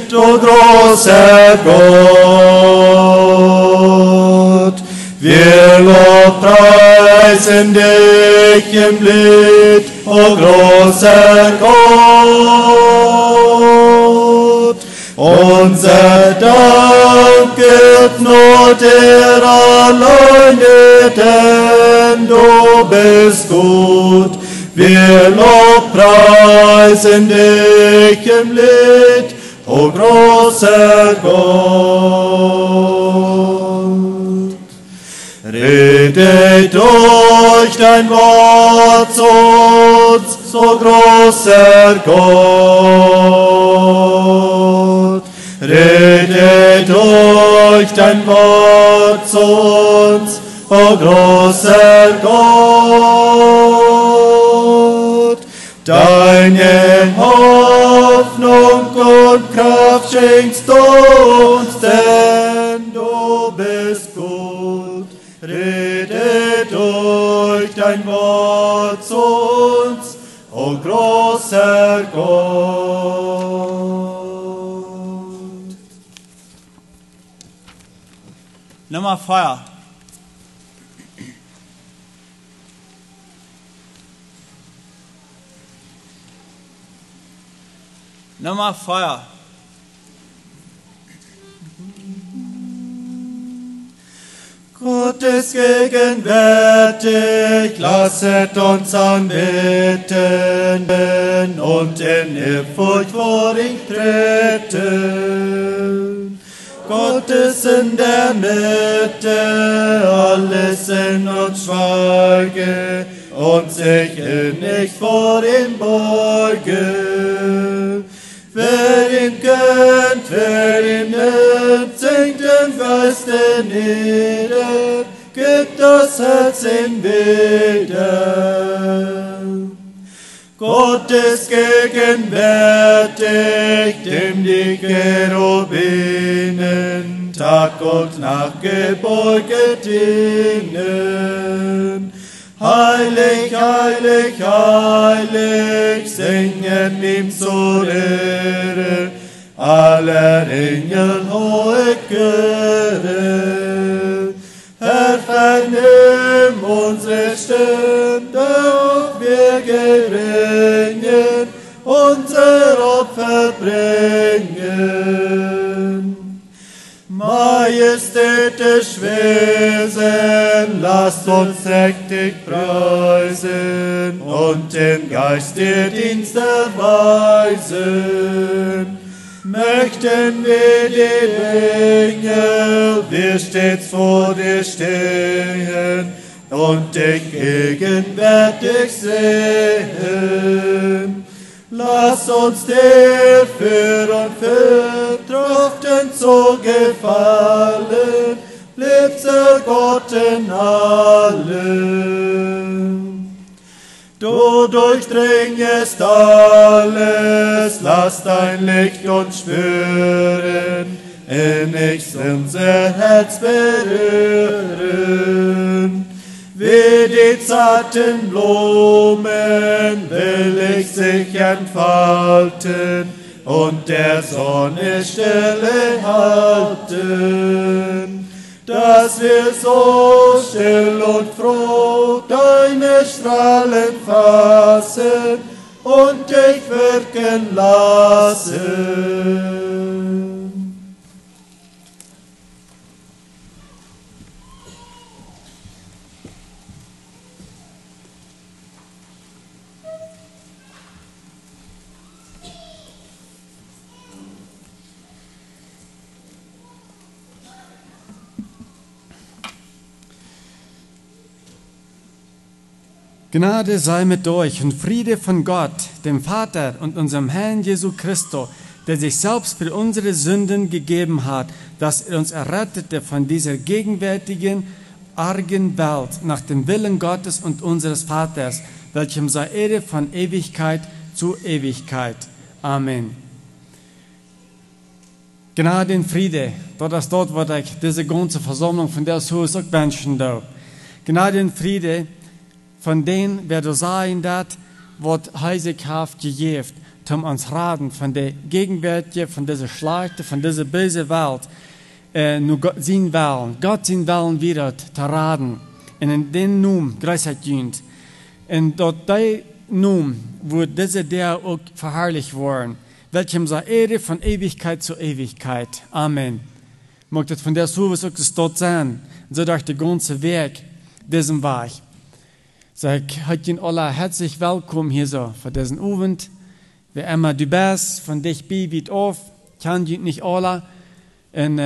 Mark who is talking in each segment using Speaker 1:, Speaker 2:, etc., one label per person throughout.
Speaker 1: Du großer Gott, wir lobpreisen dich im Lied, o großer Gott. Unser Dank gilt nur dir alleine, denn du bist gut. Wir lobpreisen dich im Lied, o großer Gott. Rede durch dein Wort zu uns, so großer Gott. Rede durch dein Wort zu uns, o großer Gott. Deine Hoffnung und Kraft schenkst du uns, denn du bist gut. Rede durch dein Wort zu uns, o großer Gott.
Speaker 2: Nochmal Feuer. Nochmal Feuer.
Speaker 1: Gott ist gegenwärtig, lasset uns anbeten und in Ehrfurcht vor ihn treten. Gott ist in der Mitte, alles in uns schweige und sich innig vor ihm beuge. Wer ihn kennt, wer ihn nimmt, singt den Geiste nieder, gibt das Herz ihm wieder. Gott ist gegenwärtig, dem die Cherubinen Tag und Nacht gebeugt dienen. Heilig, heilig, heilig, singen ihm zur Ehre, aller Engel hohe Chöre. Herr, vernimm unsere Stimme, doch wir geringen, unser Opfer bringen. Majestätisch Wesen, lasst uns trächtig preisen und im Geist dir Dienst erweisen. Möchten wir die Engel, wir stets vor dir stehen und dich gegenwärtig sehen. Lass uns dir für und für trachten zu gefallen, liebster Gott in allem. Du durchdringest alles, lass dein Licht uns spüren, innigst unser Herz berühren. Wie die zarten Blumen will ich sich entfalten und der Sonne Stelle halten, dass wir so still und froh deine Strahlen fassen und dich wirken lassen.
Speaker 3: Gnade sei mit euch und Friede von Gott, dem Vater und unserem Herrn Jesu Christo, der sich selbst für unsere Sünden gegeben hat, dass er uns errettete von dieser gegenwärtigen, argen Welt nach dem Willen Gottes und unseres Vaters, welchem sei Ehre von Ewigkeit zu Ewigkeit. Amen. Gnade und Friede, dat is dat wat ik deze ganze Versammlung von der Hus ook wünschen darf. Gnade und Friede von denen, wer du sein dat, wird heisighaft gegeben, um uns raten von der gegenwärtigen, von dieser schlechten, von dieser bösen Welt, nur Gott sein Willen wieder zu raten. Und in den Namen Größheit dient. Und dort der Namen wird dieser der auch verherrlicht worden, welchem sei Ehre von Ewigkeit zu Ewigkeit. Amen. mag das von der Service auch das dort sein. Und so durch den ganzen Weg, diesen Weg. So, ich heiße Ihnen alle herzlich willkommen hier so, für diesen Abend. Wie immer du bist, von dich bietet auf, kann ich nicht alle, und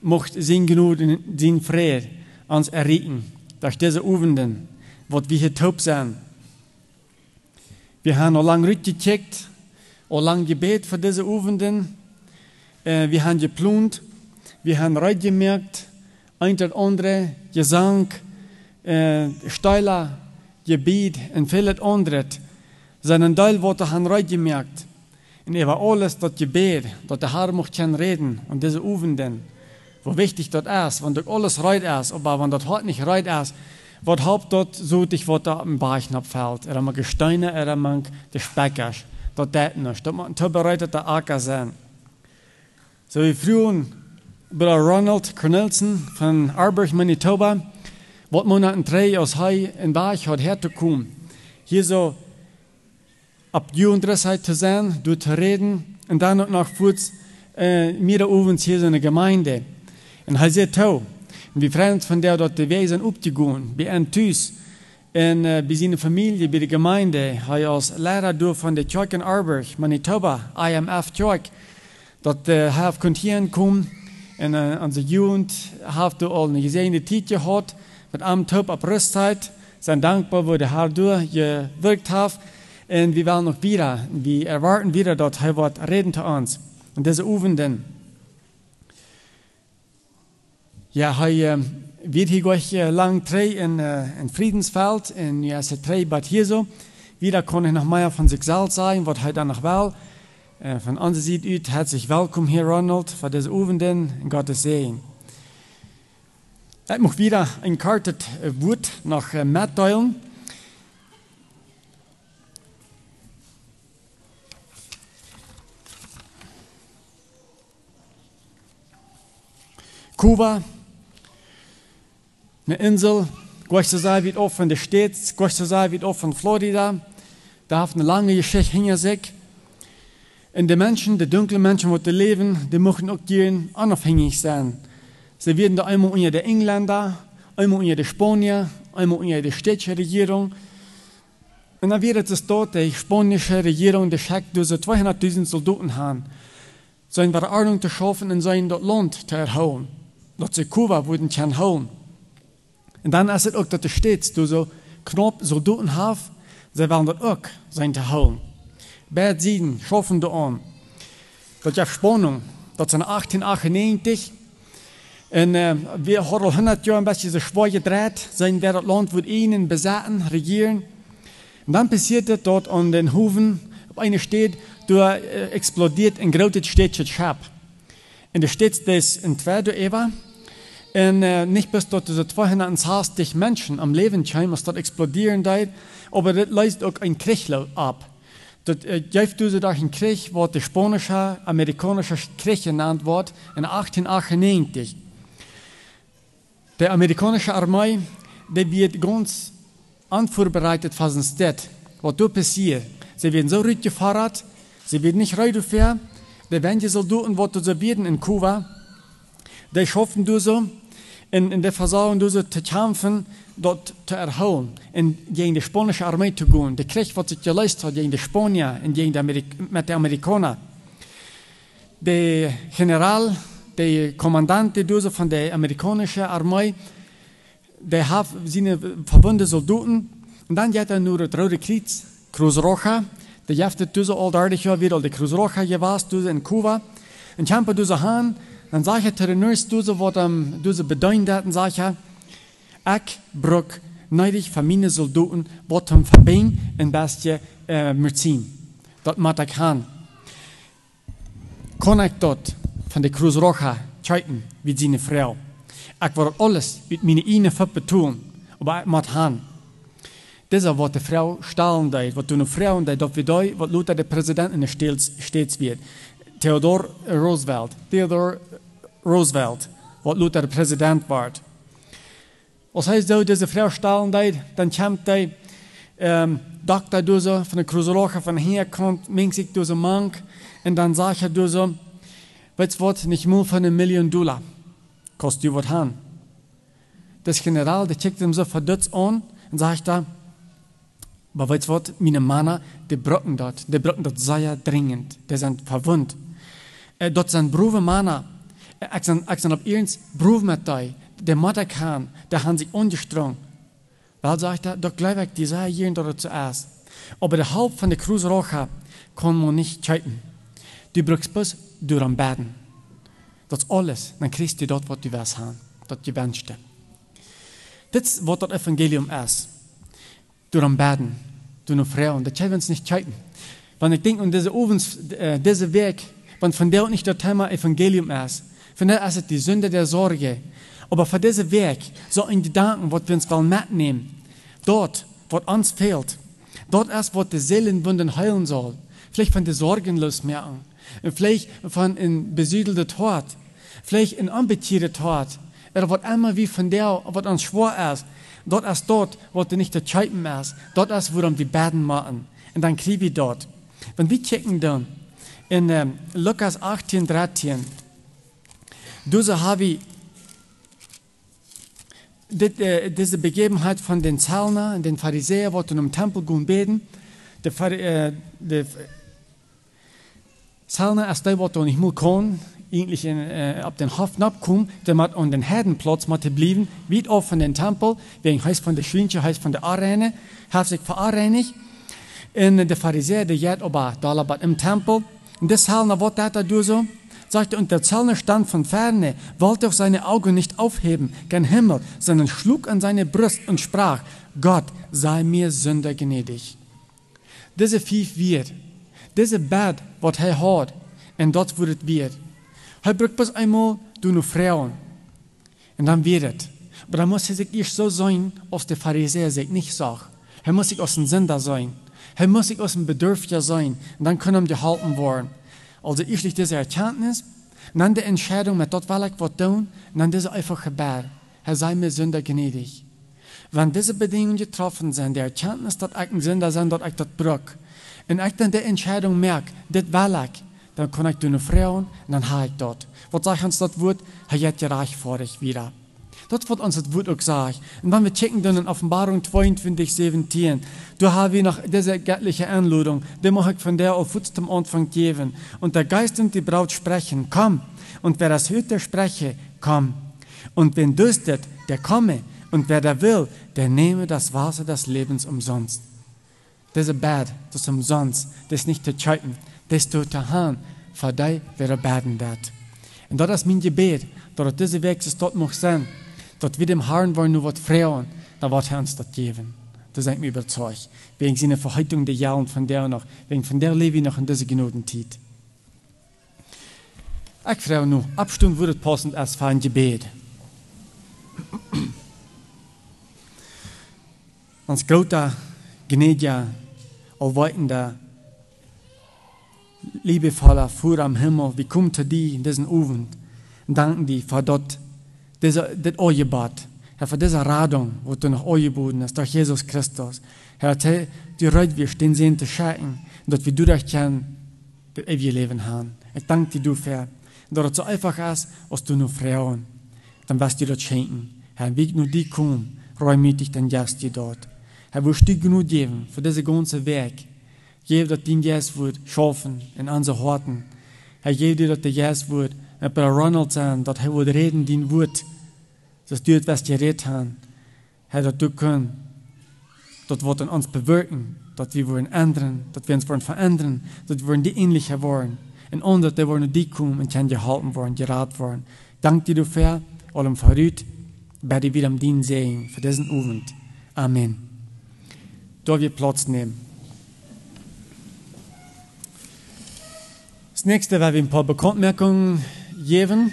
Speaker 3: mocht sein genug und sein Friede uns erreichen, durch diese Abenden, was wir hier taub sind. Wir haben noch lange rückgekickt, auch lange gebet für diese Abenden. Wir haben geplant, wir haben reingemerkt, ein oder andere Gesang, Steiler, Gebet und vieles anderes. Seinen Teil wurde han reingemerkt. Und war alles das Gebet, dass der Herr mocht kann reden und diese Abenden, wo wichtig das ist, wenn das alles reit ist, aber wenn das heute nicht reit ist, was haupt dort so dich, was da im Beichen abfällt, er man Gesteine, er man der Speckers, das nicht, das man ein bereiteter Acker sein. So wie früher Bruder Ronald Cornelsen von Arburg, Manitoba, was Monaten 3 aus Hai in Bach hat herzukommen. Hier so ab Jugendressheit zu sein, durch zu reden und dann noch kurz mir da oben hier so eine Gemeinde. Und er sagt, und wir freuen uns von der dort die Wesen aufzugehen, bei einem Tüß, und bei seiner Familie, bei der Gemeinde, er als Lehrer durch von der Kirche in Arburg, Manitoba, IMF Kirche, dort hat kontieren kommen, und unsere Jugend hat auch eine gesehene Zeit gehabt, mit einem Top ab Rüstzeit, sind dankbar, wo der Herr durchgewirkt hat, und wir wollen noch wieder, wir erwarten wieder, dass er wird reden zu uns. Und diese Abenden, ja, er wird hier gleich lang drei in Friedensfeld, und ja, es ist drei Bad hier so. Wieder kann ich noch mehr von sich selbst sagen, was er dann noch will. Von unserer Seite aus, herzlich willkommen hier, Ronald, für diese Abenden, in Gottes Segen. Ich möchte wieder ein kartet Wort nach mitteilen. Kuba, eine Insel, gleich so sein wie auch von den States, gleich so sein wie auch von Florida. Da hat eine lange Geschichte hinter sich. Und die Menschen, die dunklen Menschen, die leben, die möchten auch gerne unabhängig sein. Sie werden da einmal unter der Engländer, einmal unter der Spanier, einmal unter der städtische Regierung. Und dann wird es dort die spanische Regierung, die schickt diese 200.000 Soldaten haben, so eine Ordnung zu schaffen und sein dort Land zu erholen. Dass sie Kuba würden können holen. Und dann ist es auch, dass die Städte so knapp Soldaten haben, sie wollen das auch sein zu holen. Beide Seiten schaffen da an. Das ist Spannung. Das ist 1898. Und wir haben 100 Jahre ein bisschen so schwer gedreht, sein wir das Land wird ihnen besetzen, regieren. Und dann passiert es dort an den Hofen, auf einer Stadt, da explodiert ein großes städtisches Schiff. Und der Stadt ist in zwei Eber. Und nicht bis dort so 260 Menschen am Leben scheinen, was dort explodieren dort, aber das lässt auch ein Krieg ab. Das gibt durch einen Krieg, wo der spanische, amerikanische Krieg genannt wird, in 1898. Die amerikanische Armee, die wird ganz unvorbereitet für den Stadt. Was da passiert, sie werden so ruhig gefahren, sie werden nicht reingefährt, die werden die Soldaten, die so werden in Kuba, die schaffen du so, in der Versagen du so zu kämpfen, dort zu erholen, und gegen die spanische Armee zu gehen. Der Krieg, was sich geleistet hat gegen die Spanier und gegen mit den Amerikanern. Der General, der Kommandant so von der amerikanischen Armee, der hat seine verwundeten Soldaten, und dann hat er nur das Rote Kreuz, Cruz Roja, der jaftet so all 30 Jahre wieder, der Cruz Roja gewesen in Kuba, und kämpft so han. Dann sage ich zu den Nurse, was bedeutet, und sage ich brauche neidig von meinen Soldaten, was verbinden und beste Medizin. Das macht ich haben. Kann ich dort von der Cruz Roja scheiden, wie seine Frau. Ich werde alles mit meinen eigenen Föppen tun, aber ich muss haben. Das ist, was die Frau stahlen deed, was eine Frau deed, das wie was Luther der Präsident in der States wird. Theodore Roosevelt, was Luther der Präsident war. Was heißt so, diese Frau stahlen deed, dann kommt der Doktor so, von der Cruz Roja von hier kommt, mengt sich so Mann, und dann sagt er so, weißt du was, nicht mehr von $1 Million. kannst du was haben. Das General, der checkt ihm so verdutzt an und sagt da, aber weißt du was, meine Männer, die brauchen das sehr dringend, die sind verwundet. Dort sind Brüder Männer, ich sind auf ihrens Brüder mit dir, der Mutter kann, der haben sich angestrengt. Weil sagt er, doch glaube ich, die sei hier dort zuerst. Aber der Haupt von der Kreuzroche kann man nicht checken. Du brauchst bloß durch am Beten. Das ist alles, dann kriegst du dort, was du willst haben, das du wünschst. Das ist, was das Evangelium ist. Durch am Beten, durch eine Frau, das können wir uns nicht checken. Wenn ich denke, diese Weg, wenn von der nicht das Thema Evangelium ist, von der ist es die Sünde der Sorge. Aber für diesen Weg, so ein Gedanken, was wir uns mitnehmen, dort, was uns fehlt, dort ist, was die Seelenwunden heilen soll. Vielleicht von der Sorgenlos merken. Vielleicht von einem besiedelten Tod. Vielleicht ein ambitierter Tod. Oder was immer wie von der, was uns schwer ist. Dort ist dort, wo du nicht zu checken ist. Dort ist, worum wir beten machen. Und dann kriegen wir dort. Wenn wir checken dann, in Lukas 18, 13, diese habe ich diese Begebenheit von den Zöllner und den Pharisäern, die im Tempel gehen beten. Der Zöllner ist der, der nicht mehr kann, eigentlich auf den Hof abkommen, der hat an den Herdenplatz bleiben, weit auf von den Tempel, wegen heißt von der Schwinche, heißt von der Arene, hat sich verareinigt. Und der Pharisäer, der geht aber da im Tempel. Und der Zöllner, was hat er so? Sagte, und der Zöllner stand von ferne, wollte auch seine Augen nicht aufheben, gen Himmel, sondern schlug an seine Brust und sprach, Gott, sei mir Sünder gnädig. Diese 5 wird, diese Bett, was er hat, und dort wird wird. Er braucht bloß einmal durch eine Frauen. Und dann wird es. Aber dann muss er sich erst so sein, als der Pharisäer sich nicht sagt. Er muss sich aus dem Sünder sein. Er muss sich aus dem Bedürftiger sein. Und dann können wir gehalten werden. Also erstlich diese Erkenntnis, und dann die Entscheidung, mit dort will ich was tun, und dann diese einfach Gebet. Herr, sei mir Sünder gnädig. Wenn diese Bedingungen getroffen sind, die Erkenntnis, dass ich ein Sünder bin, dass ich das brauche, und ich dann die Entscheidung merke, das will ich, dann kann ich durch eine Frau, und dann habe ich dort. Was sagt uns das Wort? Er hat gerecht vor dich wieder. Das wird uns das Wort auch sagen. Und wenn wir checken dann in Offenbarung 22, 17, da haben wir noch diese göttliche Einladung, die mag ich von der auf zum Anfang geben. Und der Geist und die Braut sprechen, komm. Und wer das hört, der spreche, komm. Und wen dürstet, der komme. Und wer da will, der nehme das Wasser des Lebens umsonst. Diese Bad, das ist umsonst, das ist nicht zu checken, das ist zu haben, für dich, wer beten wird. Und das ist mein Gebet, dass diese Weg dort noch sein, dass wir dem Herrn wollen nur was fragen, dann wird er uns das geben. Das ist mir überzeugt. Wegen seiner Verheitung der Jahre und von der noch, wegen von der lebe ich noch in dieser Genotenzeit. Ich frage nur, Abstimmung würde passend als für ein Gebet. Uns großer, gnädiger, allweitender, liebevoller Fuhr am Himmel, wie kommt zu dir in diesen Abend und danken dir für das Angebot, Herr, für diese Radung, wo du noch angeboten hast, durch Jesus Christus. Herr, die Leute, wir stehen sehen zu schenken, dass wir durch dich das ewige Leben haben. Ich danke dir dafür, dass es so einfach ist, als du nur Frauen, dann wirst du das schenken. Herr, wie nur die kommen, reumütig, dann gehst du dort. Herr, wo du genug geben für diesen ganzen Weg. Gib, dass dein Geist wird schaffen in unseren Horten. Herr, gib dir, dass der Geist wird bei Ronald sein, dass er wird reden, dein Wort, dass du etwas geredet hast. Herr, dass du kannst, das wird in uns bewirken, dass wir wollen ändern, dass wir uns wollen verändern, dass wir die ähnlicher wollen. Und dass wir wollen die kommen und können gehalten werden, geraten werden. Dank dir dafür, allem verrückt, bei dir wieder am Dienst sehen, für diesen Abend. Amen. Da wir Platz nehmen. Das nächste werden wir ein paar Bekanntmerkungen geben.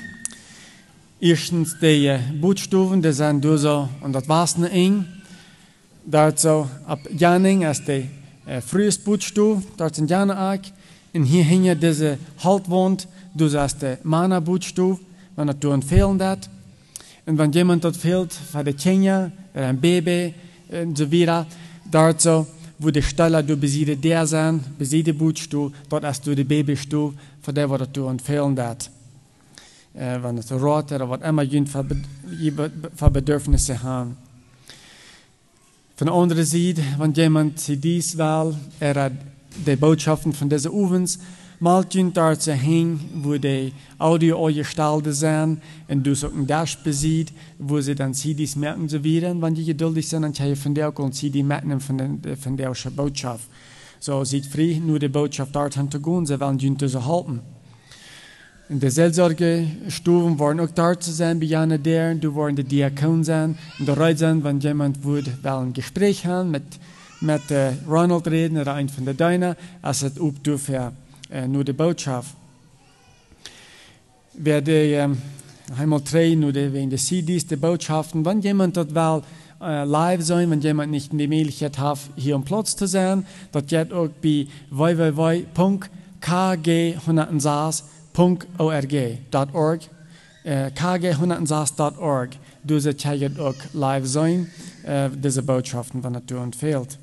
Speaker 3: Erstens die Buchstaben, die sind durch so, und das war's nicht eng. Dazu ab Janing ist der früheste Buchstabe, dort sind Janak. Und hier hängt diese Haltwand, das ist der Mana-Buchstabe, wenn das du fehlen hat. Und wenn jemand das fehlt, für die Kinder, ein Baby und so weiter, dazu, wo die Stelle du besiede der sind, besiede Buchstabe, dort ist du die Babystuhl, für der, was du fehlen hat. wenn es Rat oder was immer für Bedürfnisse haben. Von der anderen Seite, wenn jemand CDs will, hat die Botschaften von diesen Ovens, mal dort zu hängen, wo die Audio gestaltet sind und du so ein Dash besieht, wo sie dann CDs merken so wieder. Und wenn die geduldig sind, dann kann ich von der auch CD merken von der Botschaft. So sieht frei nur die Botschaft dort zu gehen, sie wollen die so halten. In der Seelsorgestufen waren auch dort zu sein, bei Jana der, du waren die Diakon sein, und bereit sein, wenn jemand würde, ein Gespräch haben, mit Ronald reden oder ein von der Deiner, als es für nur die Botschaft. Wer die einmal drehen, nur wegen der CDs, die Botschaften, wenn jemand dort will, live sein, wenn jemand nicht die Möglichkeit hat, hier am Platz zu sein, das geht auch bei www.kg106.org, kg106.org. Diese kann auch live sein, diese Botschaften, wenn es fehlt.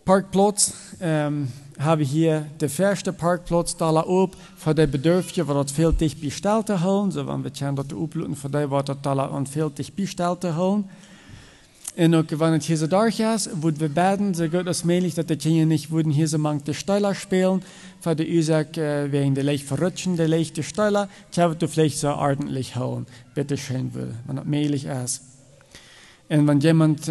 Speaker 3: Parkplatz, habe ich hier den ersten Parkplatz da oben für die Bedürftigen, die dort viel dich bestellt holen. So, wenn wir dort uploaden, für die, die dort an viel dich bestellt holen. Und auch wenn es hier so durch ist, würden wir beten, so gut als möglich, dass die Kinder nicht würden hier so manche Steuer spielen, für die Ursache wegen der leicht verrutschen, der leichte Steuer, kann du vielleicht so ordentlich holen. Bitte schön, wenn es möglich ist. Und wenn jemand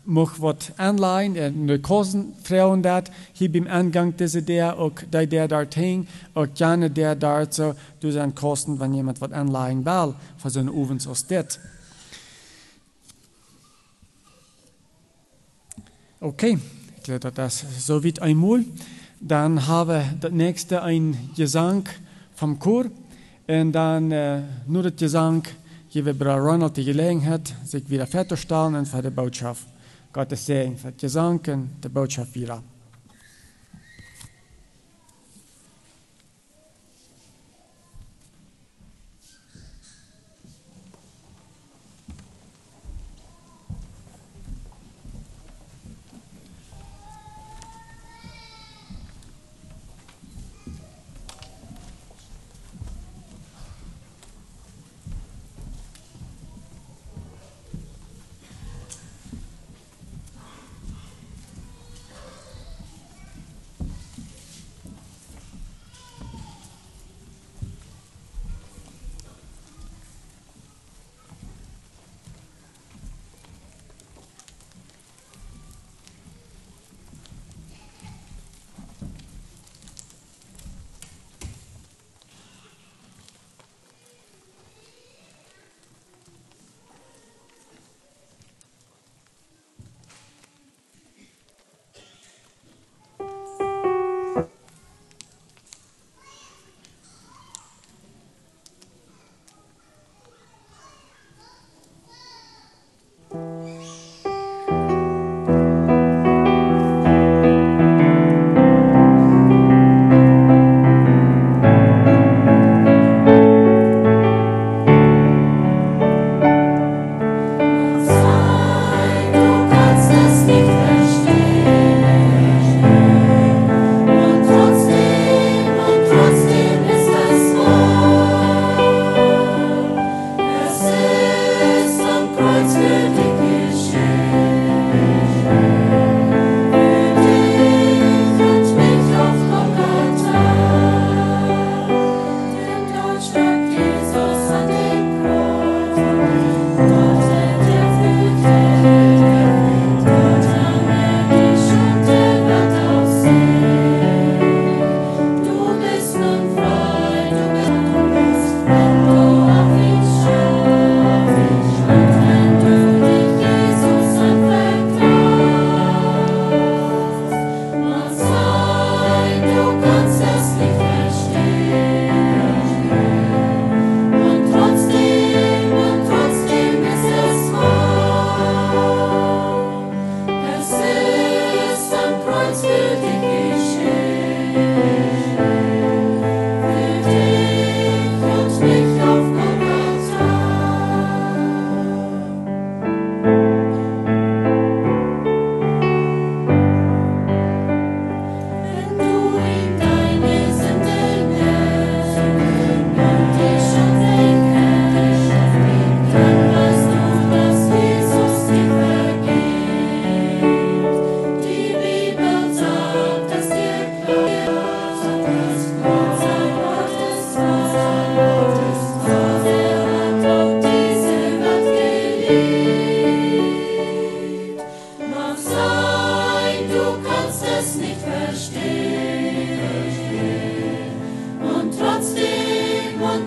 Speaker 3: mag was anleihen, de Kosten fragen dat, hier beim Eingang diese der, auch der dort hing, auch gerne der dort so, du sind Kosten, wenn jemand was anleihen will, für so einen Ovens aus das. Okay, ich glaube, das ist so weit einmal. Dann haben wir das nächste ein Gesang vom Chor, und dann nur das Gesang, geben wir Bruder Ronald die Gelegenheit, sich wieder fertigzustellen und für die Botschaft. Gottes Segen für das Gesang und die Botschaft wieder.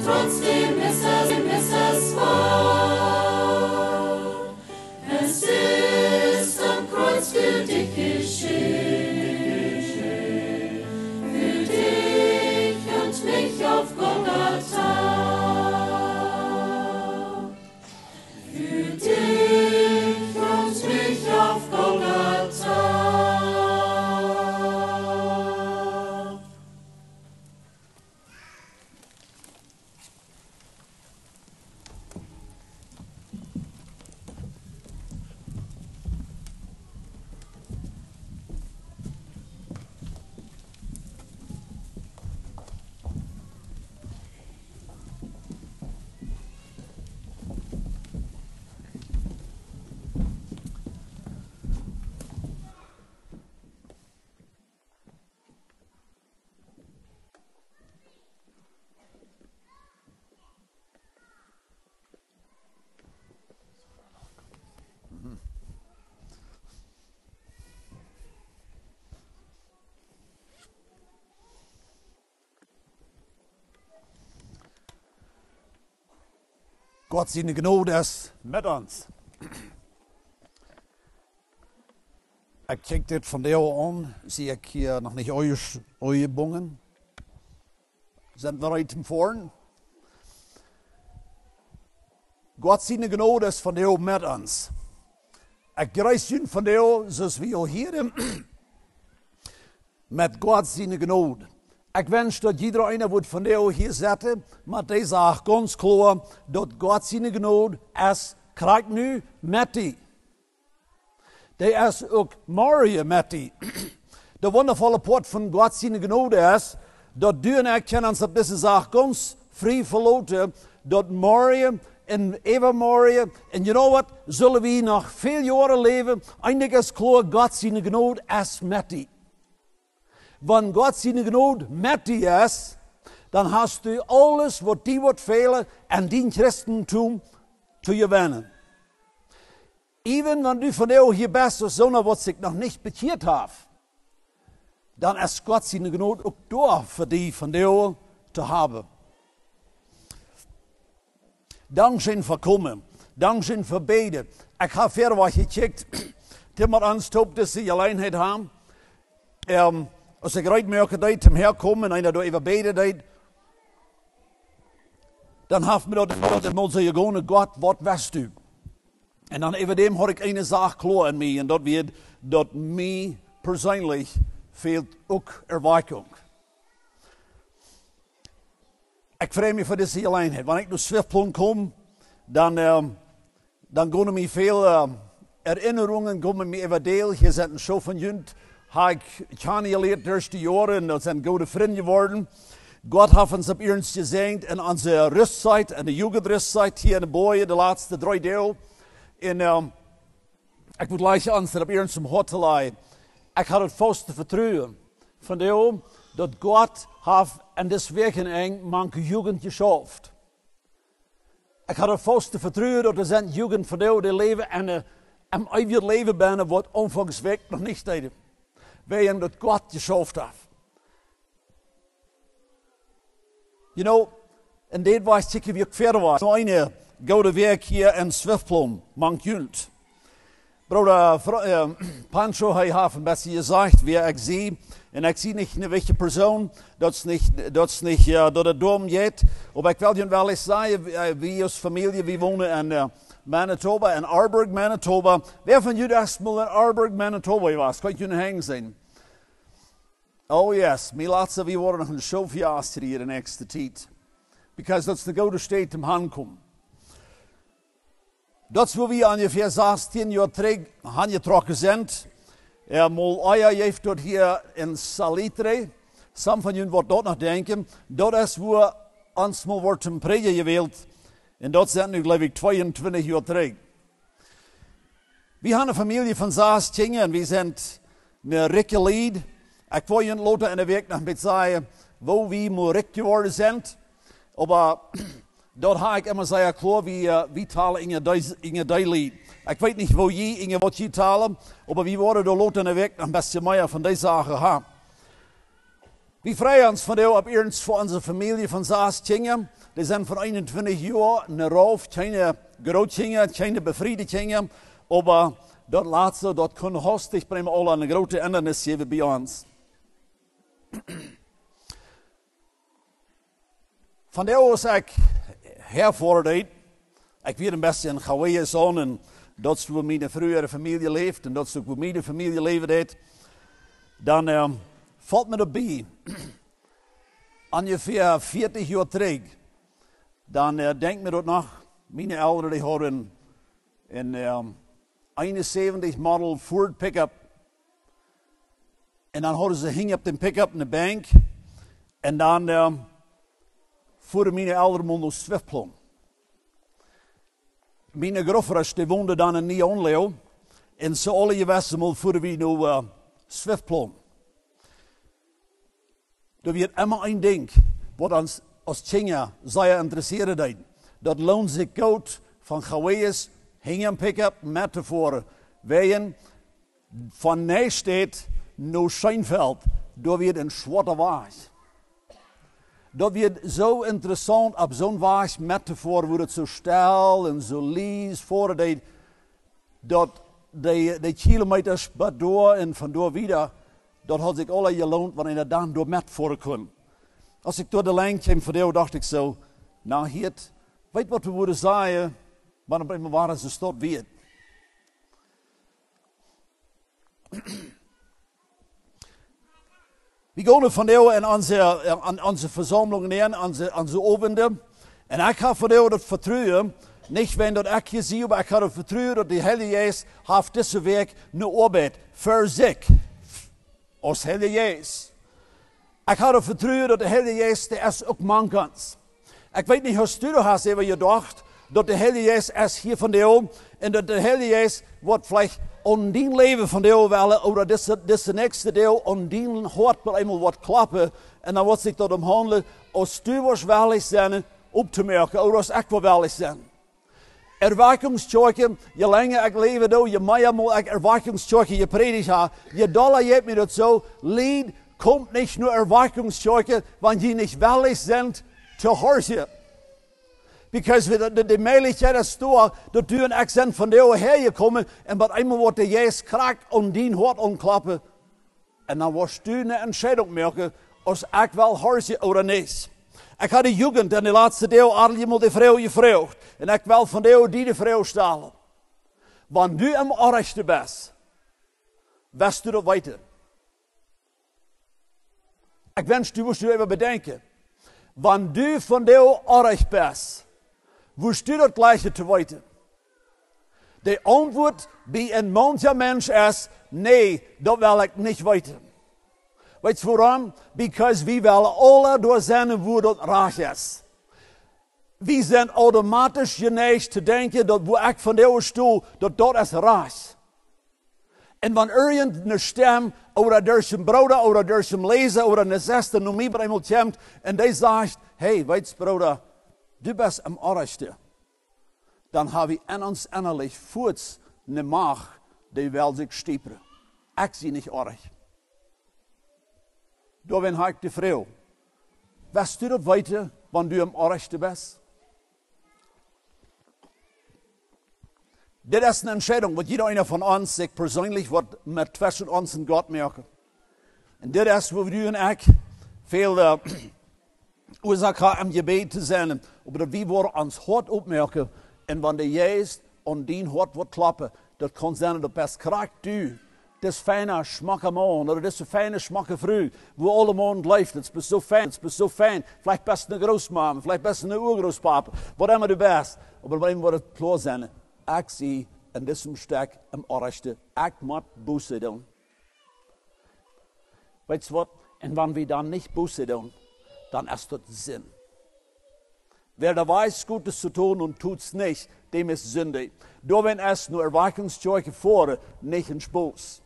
Speaker 4: trotzdem ist es wahr. Es ist am Kreuz für dich geschehen, für dich und mich auf Golgatha. Für dich und mich auf Golgatha.
Speaker 5: Gott seine Gnade ist mit uns. Ik kijk dit van jou aan, zie ik hier nog niet uitgebogen. Zijn we uit vorn? Gott seine Gnade ist von jou mit uns. Ik reis jullie van jou, zoals we al hier met Gott seine Gnade. Ik wens dat iedereen wordt van jou hier zetten, maar deze zegt ganz klar dat God zijn genade is, krijgt nu met die. Die is ook morgen met die. De wondervolle poort van God zijn genade is, dat du en ik kunnen ons op deze zaak ganz vrij verlaten, dat morgen en evermorgen, en you know what, zullen we nog veel jaren leven, eindelijk is klaar, God zijn genade is met die. Wanneer God zijn genade met die is, dan hast du alles wat die wordt velen en die Christentum te je wennen. Even wanneer du van jou hier bist, zonder wat zich nog niet bekeerd heeft, dan is God zijn genade ook door voor die van jou te hebben. Dankzij voor komen, dankzij voor beden. Ik heb verder wat gecheckt, timmer aanstopt dat ze alleenheid hebben. Als ik eruit merke dat hem herkomen en dat even beden deed, dan heeft me dat moet zeggen, gewoon God, wat wist u? En dan even dem had ik een zaak klaar in mij en dat weer dat mij persoonlijk fehlt ook erwijking. Ik vrees me voor deze alleenheid. Wanneer ik naar Zwiftplan kom, dan gaan me veel herinneringen komen me even deel. Je zet een show van junt. Ik ken je leert de eerste jaren en dat zijn goede vrienden geworden. God heeft ons op ons gezegd in onze rustzeit en de jugendrustzeit hier in de boeien de laatste 3 dagen. En ik moet gleich ons op ons hart te leiden. Ik had het vaste vertrouwen van jou dat God heeft in deze weken eng manche jugend geschaffen. Ik had het vaste vertrouwen dat er zijn jugend van jou die leven en een eeuwig leven bijna wat onvangsweg nog niet deden. Wij dat God geschaffen heeft. You know, en dit was zeker wie ik verder was. Een goede werk hier in Zwiftplan, mank junt. Broeder Pancho, hij heeft een beetje gezegd, wie ik zie. En ik zie niet een wichtige persoon, dat is niet door de dom gaat. Maar ik wil je wel eens zeggen, wie als familie, we wonen in Manitoba, in Arborg, Manitoba. Wer van jullie is mal in Arborg, Manitoba was? Kan je een hang zijn? Oh yes, mijn laatste, we worden nog een show voor hier de nächste tijd. Because dat is de goede stad om aankomen. Dat is waar we ongeveer 16 jaar terug aangetrokken zijn. Mal Eier heeft dat hier in Salitre. Some van jullie wordt dat nog denken. Dat is waar ons mal wordt een predigen gewild. En dat zijn nu geloof ik 22 jaar terug. We hebben een familie van 6 kinderen en we zijn een rijke lied. Ik wil je later in de week nog met zeggen, waar we maar rijk geworden zijn. Maar dat ga ik immer zeggen, klar, we talen in je lied. Ik weet niet waar je, in wat je talen, maar we worden er later in de week nog een beetje meer van deze zaken gaan. Wir freuen uns von der ab ergens für unsere Familie von Saas Kinder. Die sind von 21 Jahren rauf, keine Großkinder, keine befriedete Kinder. Aber das laatste, das kann hostig bei alle eine große Ändernis hier bei uns. Von der aus ich hervordert, ich werde ein bisschen Hawaii sein und dort, wo meine frühere Familie lebt und dort, wo meine Familie lebt, dann fällt mir dabei, ungefähr 40 Jahre zurück, dann denkt mir dort nach, meine Eltern, die haben in 71 Model Ford Pickup und dann haben sie hing auf dem Pickup in der Bank und dann fuhren meine Eltern mal naar Zwiftplan. Mijn grootvader die woonde dan in Neonleo en zo alle gewesten mal fuhren wir naar Zwiftplan. Da wird immer ein Ding, wat ons als Kinder sehr interessiert hat. Dat lohnt sich gut von Hawaii's hingen Pickup met te voeren. Wegen von Neustadt naar Scheinfeld, da wird ein schwarzer Wagen. Dat wird so interessant, op zo'n wagen met te voeren, wordt het zo stil en zo lies voordat dat de kilometers door en van door weer, dat had zich alle geloond wanneer je dan door met voeren kon. Als ik door de lijn kwam van jou, dacht ik zo, nou hier, weet wat we willen zeggen, wanneer we waren ze stad weer. We gaan van jou in onze verzamelingen in, onze ovenden. En ik ga van jou dat vertrouwen, niet wenn dat ik je zie, maar ik ga dat vertrouwen dat de Heilige Geest heeft deze week een arbeid voor zich. Als Heilige Geest. Ik ga dat vertrouwen dat de Heilige Geest is ook man kan. Ik weet niet hoe du hast even gedacht, dat de Heilige Geest is hier van jou en dat de Heilige Geest wordt vielleicht om die leven van jou willen, of dat de nächste deel om die hart wel eenmaal wat klappen, en dan wordt zich dat omhandelen, als du was willig zijn, op te merken, of als ik wel willig zijn. Erweckungskirche, je langer ik leven doe, je meer moet ik Erweckungskirche je predigen ha, je doller je mir dat zo, Lied komt niet nur Erweckungskirche, want je niet willig zijn te horen. Because de möglichkeit is door dat du en ik zijn van de hergekomen en wat eenmaal wordt de Jezus kracht om die hart omklappen. En dan wordt du een entscheidung maken als ik wel hoor of niet. Ik had de jugend in de laatste deel al iemand de vrouw gevraagd. En ik wil van de vrouw stellen. Wanneer du am orechte bent, wist du dat weten. Ik wens du moest even bedenken. Wanneer du van de orecht bent, woest du dat gleiche te weten? De antwoord bij een mancher mens is, nee, dat wil ik niet weten. Weet je waarom? Because we willen alle door zijn woord dat raar is. We zijn automatisch geneigd te denken dat waar ik van de stoel, dat is raar. En wanneer een stem, of door zijn broeder, of door zijn lezer, of een zuster, noem me bij iemand komt, en die zegt, hey, weet je broeder, du bist am orechte. Dan hebben we in ons innerlijk voets een maag die wil zich stieperen. Ik zie niet orig. Door ben ik de vrouw. Wist du dat weten, wanneer du am orechte bent? Dit is een entscheidung, wat jeder van ons zich persoonlijk wordt met tussen ons en God merken. En dit is wat du en ik veel oorzaak hebben om gebed te zijn. Maar we worden ons hart opmerken. En wanneer Jezus aan die hart wordt klappen, dat kan zijn dat best kracht du. Dat is fijne smakke man, of dat is een fijne smakke vrouw, wo alle maanden leeft. Het is zo fijn, het is zo fijn. Vielleicht best een grootmama, vielleicht best een oergroospapa, wat immer du best. Maar wanneer wordt het klaar zijn, ik zie in diesem stuk am orechte, ik moet boete doen. Weet je wat? En wanneer we dan niet boete doen, dan is dat zin. Wer da weiß, Gutes zu tun und tut's nicht, dem ist Sünde. Door wenn es nur Erweckungskirche vor, nicht in Spoos.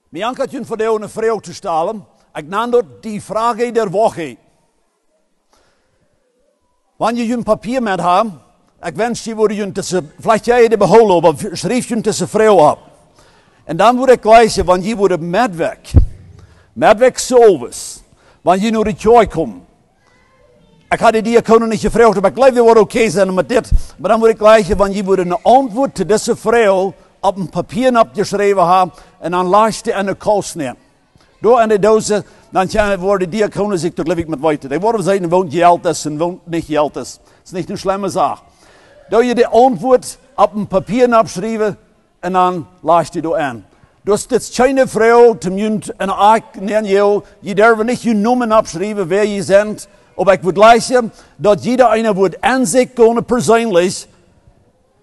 Speaker 5: Mir ankert jün von der eine Frau zu stellen. Ich nenne dort die Frage der Woche. Wenn ihr ein Papier mit habt, ich wünsche, die würde jün das, vielleicht ja jede beholen, aber schrieb jün das Frau ab. Und dann würde ich gleich, wenn ihr würde mitweg, Met weg zoveel. Wanneer je naar de kerk komt. Ik had die diakonen niet gevraagd, maar ik geloof dat we oké zijn met dit. Maar dan moet ik gelijk, wanneer je moet een antwoord te deze vrouw op een papier opgeschreven hebben en dan laat je in de kast neer. Door in de dozen, dan worden de diakonen zich toch ik met weten. Die worden zeggen, woont geld is en woont niet geld is. Dat is niet een slimme zaak. Door je de antwoord op een papier opschrijven en dan laat je door aan. Dus dit is geen vrouw te munt en ik neem jou, je durft niet je noemen opschrijven waar je bent. Maar ik wil lezen dat jeder einer wordt aan zich kunnen persoonlijk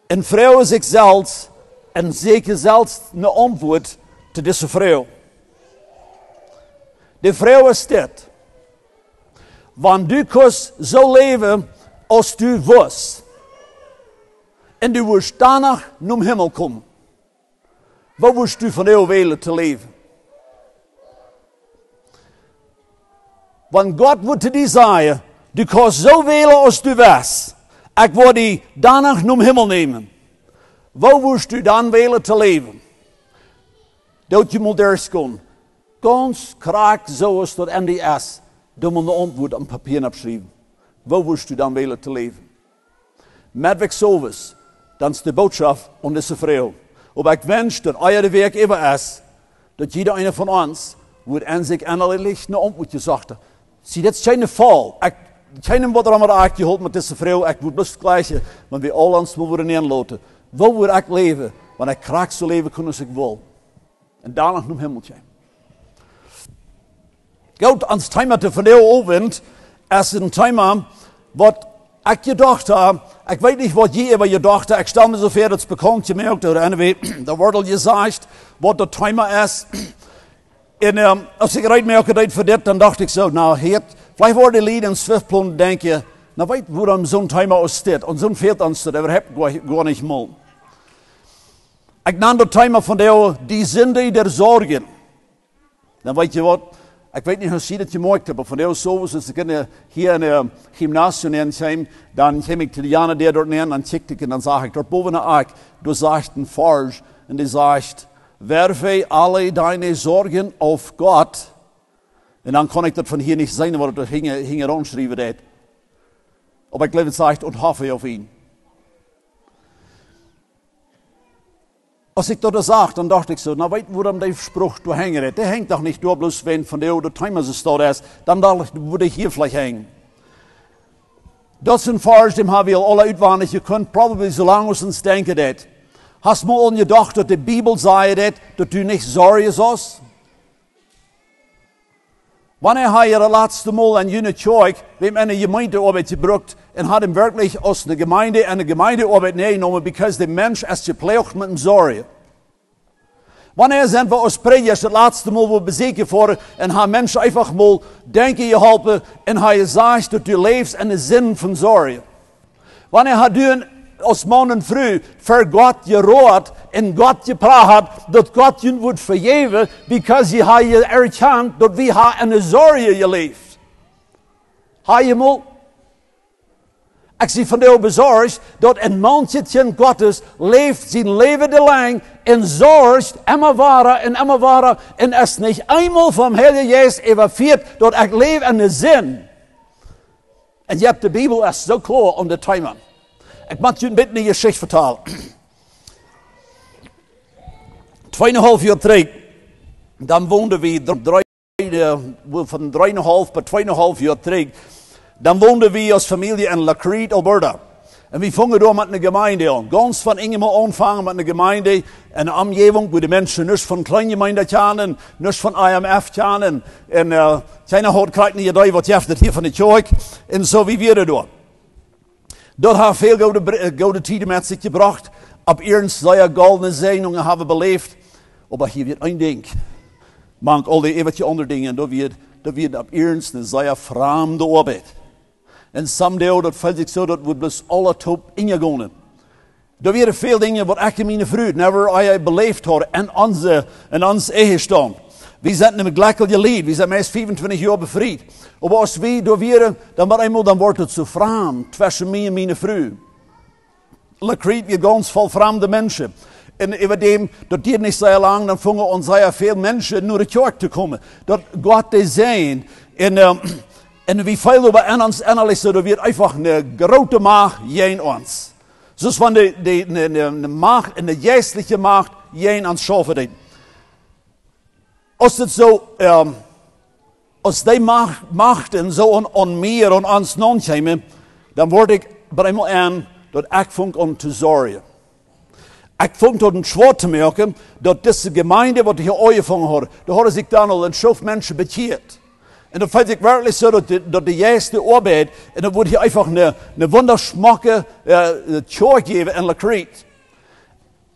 Speaker 5: en vrouw zichzelf en zeker zelfs een antwoord te deze vrouw. De vrouw is dit. Wanneer du kunt zo leven als du was en du wordt daarna naar hemel komen. Wat woest du van jou willen te leven? Want God wordt te die zeggen, du kan zo willen als du was. Ik wil die daarna naar hemel nemen. Wat woest du dan willen te leven? Dat je moet eerst komen. Ganz kraak zoals dat en die is. Dan moet je antwoord op papier opschrijven. Wat woest du dan willen te leven? Met weg zoveel. Dan is de boodschap aan deze vrouw. Maar ik wens dat als je de werk even is, dat jeder een van ons wordt aan zich innerlijk een antwoord gezegd. Zie, dat is geen val. Geen wat er allemaal aangehouden met deze vrouw. Ik moet best gleichen, want we al ons worden inlaten. Wat wil ik leven? Want ik graag zo leven kunnen als ik wil. En daarna naar hemmeltje. Goed, als thema te vandaag opent, is een thema wat ik gedacht heb. Ik weet niet wat je over gedacht hebt. Ik stel me zover dat het bekend gemerkt door de wordt al gezegd wat het thema is. En als ik eruit merkte dat voor dit, dan dacht ik zo, nou heer, vielleicht worden die lieden in Swiftplan denken, nou weet waarom zo'n thema is dit, en zo'n veelt ons dat, dat heb ik gewoon niet mal. Ik nam het thema van die Sünde der Sorge. Dan weet je wat, ik weet niet hoe je dat gemerkt hebt, maar van jou soms, als ik hier in het gymnasium neem, dan kom ik te de Jana der dort neer, dan check ik en dan zeg ik, dort boven de Ark, du zegt een Farge, en die zegt, werfe alle deine Sorgen auf Gott. En dan kon ik dat van hier niet zijn, want het hing rondschrijven deed. Maar ik geloof het zegt, und hoffe auf ihn. Als ik dat zag, dan dacht ik zo, nou weet je waarom die spruch door hangen heeft. Die hangt toch niet door, bloos wenn van de oude timer zo staat is. Dan dacht ik, würde ik hier vielleicht hangen. Dat is een Vers, dem hebben we al alle uitwendig gekund, probably so lang als ons denken dat. Hast du mal gedacht, dat de Bibel zei dat du niet zorgen sollst? Wanneer hij de laatste Mal in jene kerk, wem eine Gemeindearbeit gebracht en hat hem wirklich aus der Gemeinde eine Gemeindearbeit neergenomen, because der Mensch ist geprägt mit dem Sorge. Wanneer zijn we als Prägers das laatste Mal wo bezeken worden en haben Menschen einfach mal denken geholpen en hij zegt dat du lebst in de zin van zorgen. Wanneer hat du als man en vrouw voor God geroerd en God gepraat dat God je wordt vergeven, because je erkent dat we in de zorgen geleefd. Heb je mal? Ik zie van jou bezorgd dat een mannetje Gottes leeft zijn leven te lang en zorgt immer ware en is niet eenmaal van Heilige Geest evacueerd dat ik leef in de zin. En je hebt de Bijbel is zo klaar om de thema. Ik moet je een beetje een geschichte vertellen. 2,5 jaar terug, dan woonden we van 3,5 per 2,5 jaar terug. Dan woonden we als familie in La Crete, Alberta. En we vangen door met een gemeente aan. Ganz van Ingemel aanvangen met een gemeente. En de omgeving, waar de mensen niet van kleine gemeente kennen, niet van IMF kennen. En keiner had krijgt niet idee wat je hebt hier van de kerk. En zo wie weer door. Dat heeft veel goede tijden met zich gebracht. Op eerst zeer goldene zegeningen hebben beleefd. Maar hier weer één ding. Mank al die eeuwige andere dingen. Dat weer op eerst een zeer vreemde arbeid. En someday dat valt zich zo dat we dus alle top ingegaan. Er waren veel dingen wat ik en mijn vrouw never beleefd hadden in ons ehestand. We zijn niet gelijk al geleid. We zijn meest 25 jaar bevrijd. Maar als we daar waren, dan wordt het zo vreemd tussen mij en mijn vrouw. La Crete weer ganz vol vreemde mensen. En über dem, dat duurt niet zo lang, dan vangen ons heel veel mensen naar de kerk te komen. Dat God te zijn. En wie veel over ons analyseren, dat wordt einfach een grote macht in ons. Zoals van de macht en de geestelijke macht in ons schaffen. Als het zo, als die machten zo aan meer en ons non-komen, dan word ik bij mij aan dat ik vond om te zorgen. Ik vond het zwaar te merken dat deze gemeente, wat hier aangevangen had, daar hadden zich dan al een schoof mensen bekeerd. En dan vind ik werkelijk zo dat de juiste arbeid, en dan wordt hier einfach een wondersmakke kerk geven in Lakriet.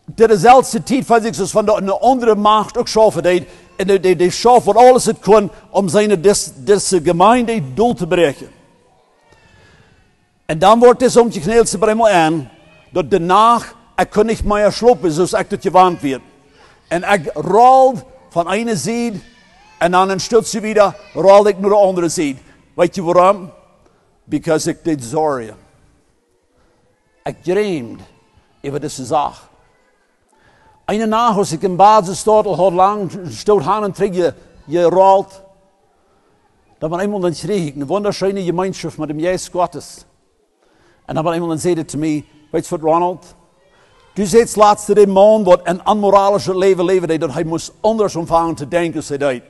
Speaker 5: Dit is dezelfde tijd, vind ik, zoals van een andere macht ook schaffen deed. En die schafft wat alles het kon om zijn deze gemeente doel te bereiken. En dan wordt het omgekneeld ze bij mij aan, dat daarna ik kon niet meer slopen zoals ik dat gewend werd. En ik rolde van ene zijde en dan een stukje weer rolde ik naar de andere zijde. Weet je waarom? Because ik deed zorgen. Ik dreamde over deze zaak. Eine nacht als ik in basisschool had lang stoot aan en terug gerold. Dan was iemand dan schreef een wunderschöne Gemeinschaft met dem Jezus Gottes. En dan was iemand dan zei te mij, weet je wat Ronald? Du zegt laatste de man wat een onmoralische leven leefde, dat hij moest anders omvangen te denken, zei hij.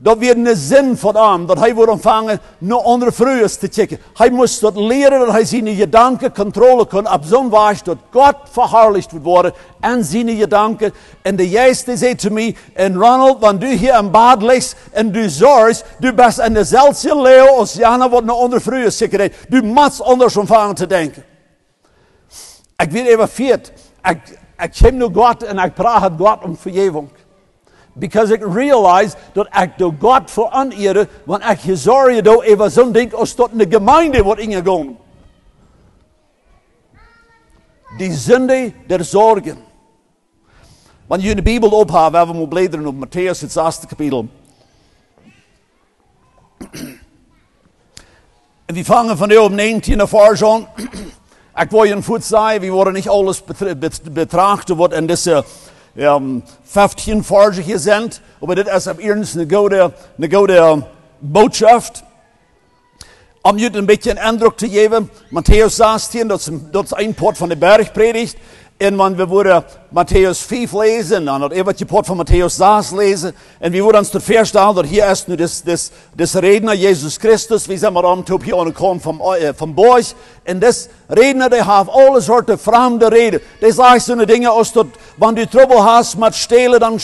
Speaker 5: Dat werd een zin van hem, dat hij wordt ontvangen naar andere vrouwen te checken. Hij moest dat leren, dat hij zijn gedanken controle kon op zo'n wijze dat God verherrlicht wordt worden en zijn gedanken. En de juiste zei te mij, en Ronald, wanneer du hier in bad ligt en du zorgt, du bent in dezelfde leeuw als Jana wat naar andere vrouwen zeker. Du moet anders omvangen te denken. Ik werd even viert. Ik kom naar God en ik praat God om vergeving. Because ik realize dat ik door God verantwoord, want ik gezorgd doe over zo'n ding als tot een gemeente wordt ingegaan. Die Sünde der Sorge. Wanneer je de Bijbel ophaalt, we moeten bladeren op Matthäus, het 6e kapitel. En we vangen van nu op 19 vers aan. Ik wil je een voet zeggen, we worden niet alles betrachten wat in deze 15 versen hier zijn. Maar dit is op eerst een goede boodschap. Om je een beetje een indruk te geven, Matthäus 16, dat is een poort van de bergpredigt. En we worden Matthäus 5 lezen, en dan even je poort van Matthäus 6 lezen. En we worden ons tot verstaan dat hier is nu deze redner, Jezus Christus. We zijn maar om te op hier aangekomen van boys. En deze redner, die heeft alle soorten vreemde reden. Die zegt zo'n dingen als dat, wanneer je trouble hast met stelen,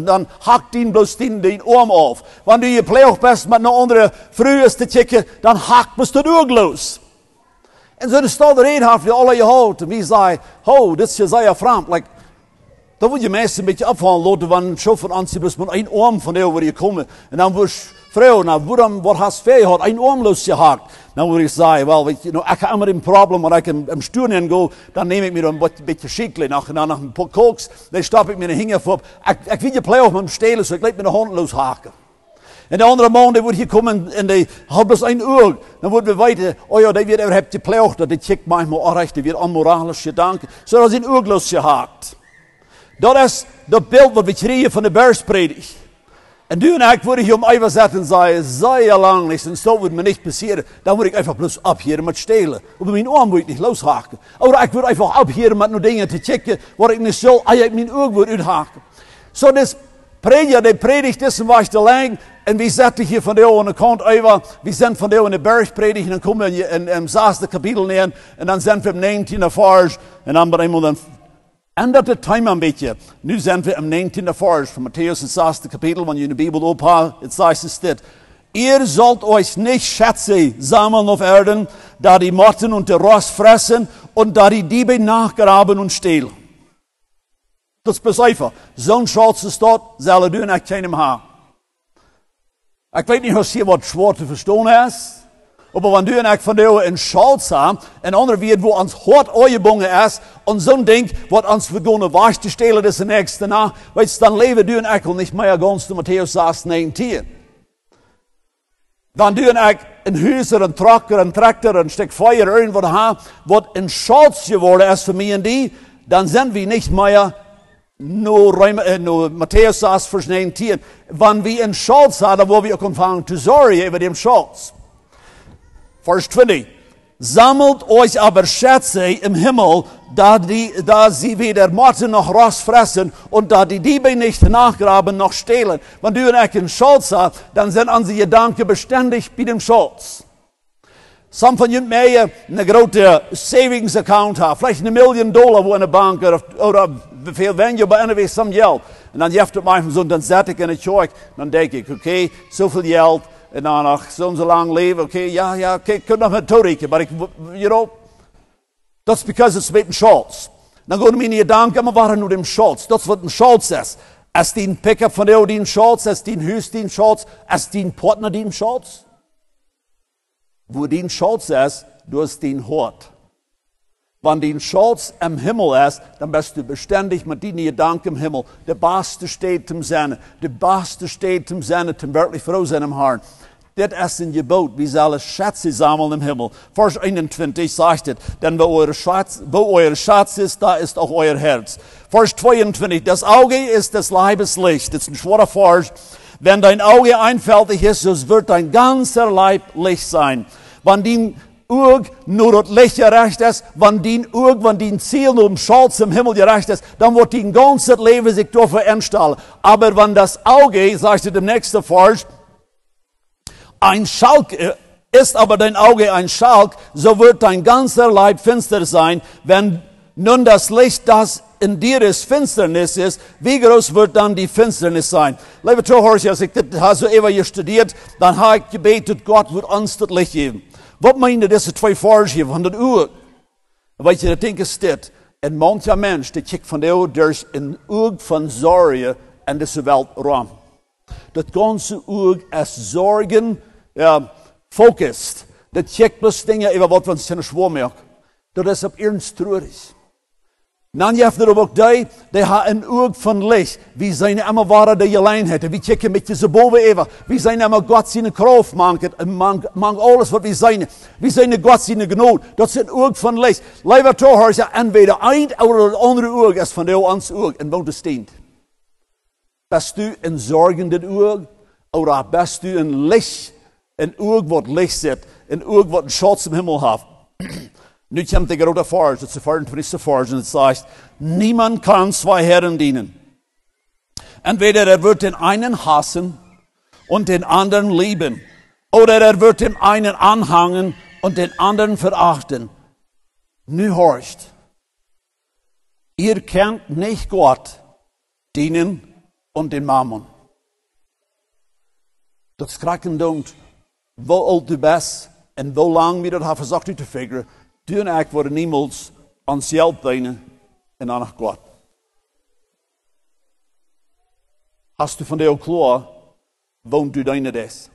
Speaker 5: dan hakt die bloos die arm af. Wanneer je pleeg bent met een andere vrouw te checken, dan hakt best dat ook los. En zo staat er een half je alle je houdt. En wie zei, dit is Jesaja vreemd. Dan moet je meestal een beetje afvallen laten, want zo van ons is met een arm van jou waar je komen. En dan wordt vrouw, nou, wat hast je gehad? Een arm losgehakt. Dan moet ik zeggen, wel, weet je, ik heb immer een probleem, wanneer ik in stuur in ga, dan neem ik me een beetje schiekle. En dan nog een paar koks, dan stap ik me een hinger voor. Ik weet je plek op met stelen, zo ik laat me de hand loshaken. En de andere man, die wordt hier komen en die had dus een oog. Dan worden we weten, oh ja, die wordt er hebt gepleegd, dat die checkt manchmal onrecht, die wordt onmoralisch gedanken. Zo is een oog losgehaakt. Dat is dat beeld wat we krijgen van de bergspredigt. En nu en ik word hier om even zetten en zeggen, zei lang niet, en zo wordt me niet passeren. Dan word ik even plus opgeren met stelen. Op mijn arm moet ik niet loshaken. Of ik word even opgeren met nog dingen te checken, waar ik niet zal, als ik mijn oog word uithaken. Zo dus, prediker, die predigt is een was te lang. En we zetten hier van de aan de kant over. We zijn van de in de bergpredigt. En dan komen we in het 6e kapitel neer. En dan zijn we in 19e vers. En dan ben ik dan. Ändert de time een beetje. Nu zijn we in 19e vers van Matthäus het 6e kapitel. Wanneer je de Bijbel ophaalt. Het zegt dit. Ihr sollt euch nicht Schätze sammeln auf Erden, da die Motten und der Rost fressen und da die Diebe nachgraben und stehlen. Dat is beschrijven. Zo'n Schatz staat, zullen doen ik keinem hebben. Ik weet niet of hier wat zwaar te verstaan is. Maar wanneer ik van jou een Schatz heb, en ander weer wo ons hart uitgebogen is, en zo'n ding wat ons vergonnen was te stelen, is de nächste na, weet je, dan leven du en ik al niet meer ganz de Matthäus 6, 19. Dan doe ik een huis, een tractor, een stuk feuer, irgendwo hebben, wat een Schatz geworden is voor mij en die. dann sind wir nicht mehr nur Matthäus 6, Vers 19, wenn wir einen Schatz haben, wo wir anfangen zu sorgen über den Schatz. Vers 20. Sammelt euch aber Schätze im Himmel, da sie weder Motten noch Rost fressen und da die Diebe nicht nachgraben noch stehlen. Wenn du einen Schatz hast, dann sind unsere Gedanken beständig bei dem Schatz. Some von euch mehr eine große Savings Account haben, vielleicht $1 Million, wo in der Bank oder viel weniger, aber anyway, some Geld. Und dann jeft manchmal so, dann setze ich in der Zeug, dann denke ich, okay, so viel Geld, und dann noch so lang leben, okay, ja, okay, ich könnte noch mit Tod aber ich, that's because it's mit dem Schatz. Dann gehen meine Gedanken immer weiter nur dem Schatz. Das was ein Schatz ist. Ist die ein Pickup von dir den Schatz, ist die ein Haus den Schatz, ist die ein Partner den Schatz? Wo den Schatz ist, du hast den Hort. Wenn den Schatz im Himmel ist, dann bist du beständig mit den Gedanken im Himmel. Der Beste steht zum Sinne. Der Beste steht zum Sinne, zum wirklich froh sein im Herrn. Das ist ein Gebot, wie sollen Schätze sammeln im Himmel. Vers 21 sagt es, denn wo euer Schatz ist, da ist auch euer Herz. Vers 22, das Auge ist des Leibes Licht. Das ist ein schwerer Vers. Wenn dein Auge einfältig ist, so wird dein ganzer Leib Licht sein. Wenn dein Auge nur das Licht gerecht ist, wenn dein Ziel nur im Schatz im Himmel gerecht ist, dann wird dein ganzes Leben sich dafür einstellen. Aber wenn das Auge, sagt es im nächsten Vers, ein Schalk ist aber dein Auge ein Schalk, so wird dein ganzer Leib finster sein. Wenn nun das Licht, das in dir ist, Finsternis ist, wie groß wird dann die Finsternis sein? Liebe Zuhörer, als ich das so ewig studiert, dann habe ich gebetet, Gott wird uns das Licht geben. Was meinen diese zwei Verse hier von der Uhr? Weil ich denke, es steht, ein mancher Mensch, der kijkt von der Uhr durch ein Uhr von Sorge in diese Welt rum. Das ganze Uhr ist Sorgen, fokussiert. Das kijkt bloß Dinge über was uns nicht schwer macht. Das ist ab ernst traurig. Dann heeft er ook die hat ein Auge von Licht. Wie seine immer waren, die allein hätte. Wie kijken mit diese Boven even. Wie seine immer Gott seine Kraft mangt. Mang alles, was wir seine. Wie seine Gott seine Gnade. Das ist ein Auge von Licht. Lieber Zuhörer, ja, entweder ein oder das andere Auge ist von der ans Auge. Und wo das steht. Bist du ein sorgender Auge? Oder bist du ein Licht? Ein Auge, was Licht sieht. Ein Auge, was einen Schatz im Himmel hat. Nu kommt der große Vers, das ist der 24. Vers, und es sagt, niemand kann zwei Herren dienen. Entweder er wird den einen hassen und den anderen lieben, oder er wird dem einen anhangen und den anderen verachten. Nu horcht, ihr könnt nicht Gott dienen und den Mammon. Das Krankendom, wo alt du bist und wo lang wir das haben versucht zu figure. Du en ik worden niemals ans Geld dienen en aan Gott. Hast du von der klar, woont du deine das?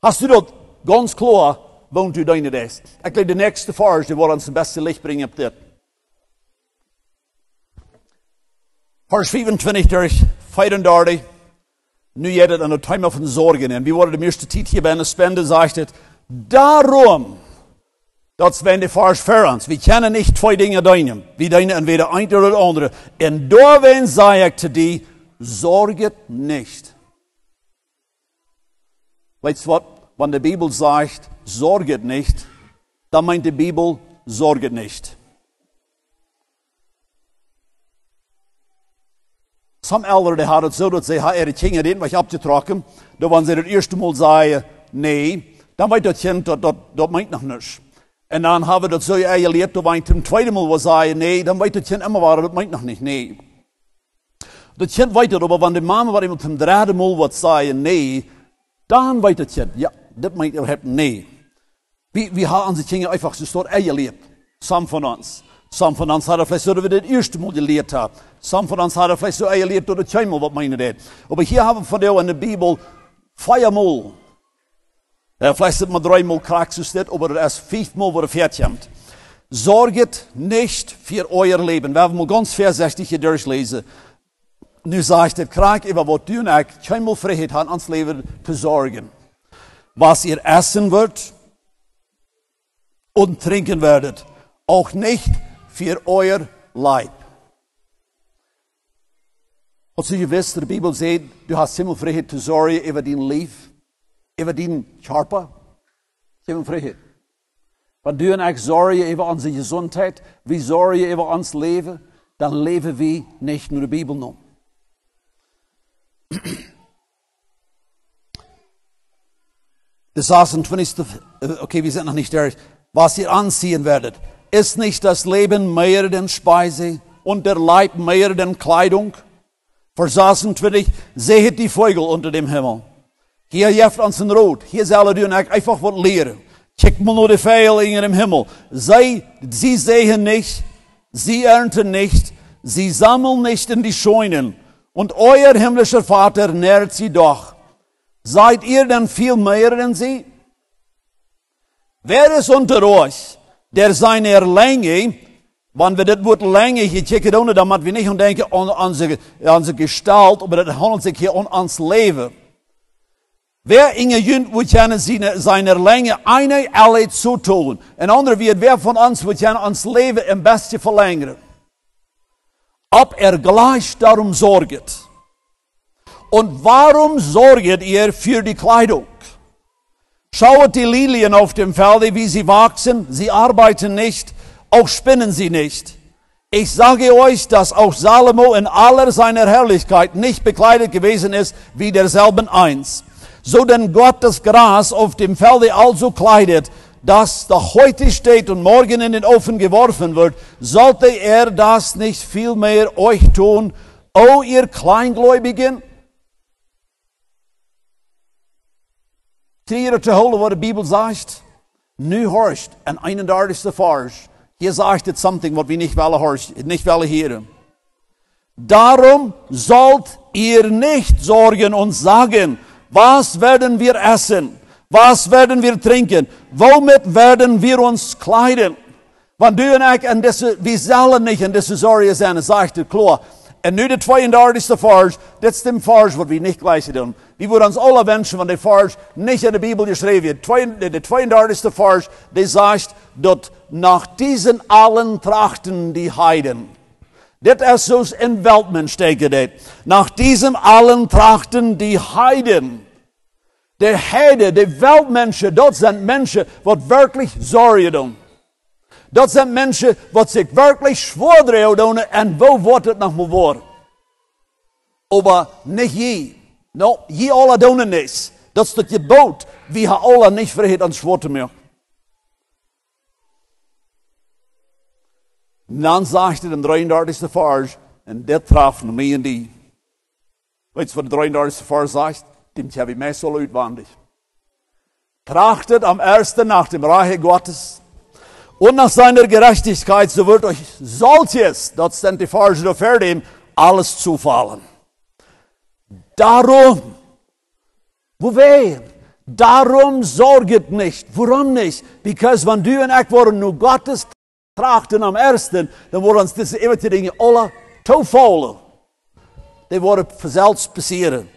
Speaker 5: Hast du das ganz klar, woont du deine das? Ich glaube, der nächste Vers, die wollen uns das beste Licht bringen auf das. Vers 25 durch 34. Nu jedet an der Time von Sorgen. Und wie wurde die erste Zeit hier bei einer Spende, sagt es, darum, das wäre der Vers für uns. Wir können nicht zwei Dinge dienen. Wir dienen entweder ein oder das andere. Und da wenn sage ich zu dir, sorget nicht. Weißt du was? Wenn die Bibel sagt, sorget nicht, dann meint die Bibel, sorget nicht. Some Eltern, die haben es so, dass sie ihre Kinder irgendwas abgetrocken. Da wenn sie das erste Mal sagen, nee, dann weiß das Kind, das meint noch nichts. Und dann haben wir das so erlebt, da wenn ich zum zweiten Mal was sage, nee, dann weiß das Kind immer weiter, das meint noch nicht, nee. Das Kind weiß das, aber wenn die Mama war zum dritten Mal was sagen, nee, dann weiß das Kind, ja, das meint überhaupt nee. Wir haben unsere Kinder einfach so dort erlebt. Some von uns. Some von uns hat vielleicht so, dass wir das erste Mal gelehrt haben. Some von uns hat vielleicht so erlebt, oder zweimal, was meinen das. Aber hier haben wir von der in der Bibel 4 Mal. Ja, vielleicht sind wir 3 Mal Kraxus nicht, aber das ist 5 Mal, wo der Pferd kommt. Sorget nicht für euer Leben. Wir haben mal ganz vorsichtig hier durchlesen. Nu sagt er, krank über was du und ich keinmal Freiheit haben, ans Leben zu sorgen. Was ihr essen wird und trinken werdet. Auch nicht für euer Leib. Als je wist, de Bibel zegt, du hast Himmelvrijheid te zorgen over dein lief, over dein Körper. Himmelvrijheid. Want du en ik zorgen over onze gezondheid, we zorgen over ons leven, dan leven we niet nur de Bibel noemen. De 26. Okay, wir sind noch nicht durch. Was ihr anziehen werdet, ist nicht das Leben mehr denn Speise und der Leib mehr denn Kleidung? Vers 26, seht die Vögel unter dem Himmel. Hier jeft uns ein Rot. Hier sollen du und ich einfach was lehren. Kijk mal nur die Vögel in dem Himmel. Sie sehen nicht, sie ernten nicht, sie sammeln nicht in die Scheunen. Und euer himmlischer Vater nährt sie doch. Seid ihr denn viel mehr denn sie? Wer ist unter euch, der seine Länge, wenn wir das Wort Länge hier checken, damit wir nicht denken an unsere Gestalt, aber das handelt sich hier um uns Leben. Wer inge jünt wird gerne seine Länge eine alle zutun. En andere wird, wer von uns wird gerne uns Leben im Besten verlängern. Ob gleich darum sorget. Und warum sorget ihr für die Kleidung? Schaut die Lilien auf dem Felde, wie sie wachsen. Sie arbeiten nicht, auch spinnen sie nicht. Ich sage euch, dass auch Salomo in aller seiner Herrlichkeit nicht bekleidet gewesen ist wie derselben eins. So denn Gott das Gras auf dem Felde also kleidet, das da heute steht und morgen in den Ofen geworfen wird, sollte er das nicht vielmehr euch tun, o ihr Kleingläubigen? Hier te holen wat de Bibel zegt. Nu horcht en 31. Vers. Hier sagt het something wat we niet willen hören. Darum sollt ihr nicht sorgen und sagen, was werden wir essen? Was werden wir trinken? Womit werden wir uns kleiden? Want du en ik, en we zullen niet in deze zorgen zijn, zegt het klar. En nu de 32. Vers, dit is de Vers wat we niet gleich doen. We würden uns alle wünschen, wenn der Vers nicht in der Bibel geschrieben wird. Der 32. Vers, der sagt, dass nach diesen allen trachten die Heiden. Das ist so in Weltmensch steht. Nach diesem allen trachten die Heiden. Der Heide, die Weltmenschen, das sind Menschen, die wirklich Sorge tun. Das sind Menschen, die sich wirklich schwor tun, und wo wird es noch mal worden? Aber nicht je. No, je alle doen het niet. Dat is het gebod. We hebben alle niet vrijheid aan zwoorden meer. En dan zegt het in de 33. Vers, en dit traf naar mij en die. Weet je wat de 33. Vers zegt? Die heb ik mij zo uitwendig. Trachtet am ersten nach dem Reich Gottes und nach seiner Gerechtigkeit, so wird euch solches, dat sind die Verse dafür, dem alles zufallen. Darum, darum sorget nicht. Warum nicht? Because wenn du und ich worden nur Gottes trachten am ersten, dann worden uns diese eeuwige Dinge alle toevallen. Die worden vanzelfs passieren.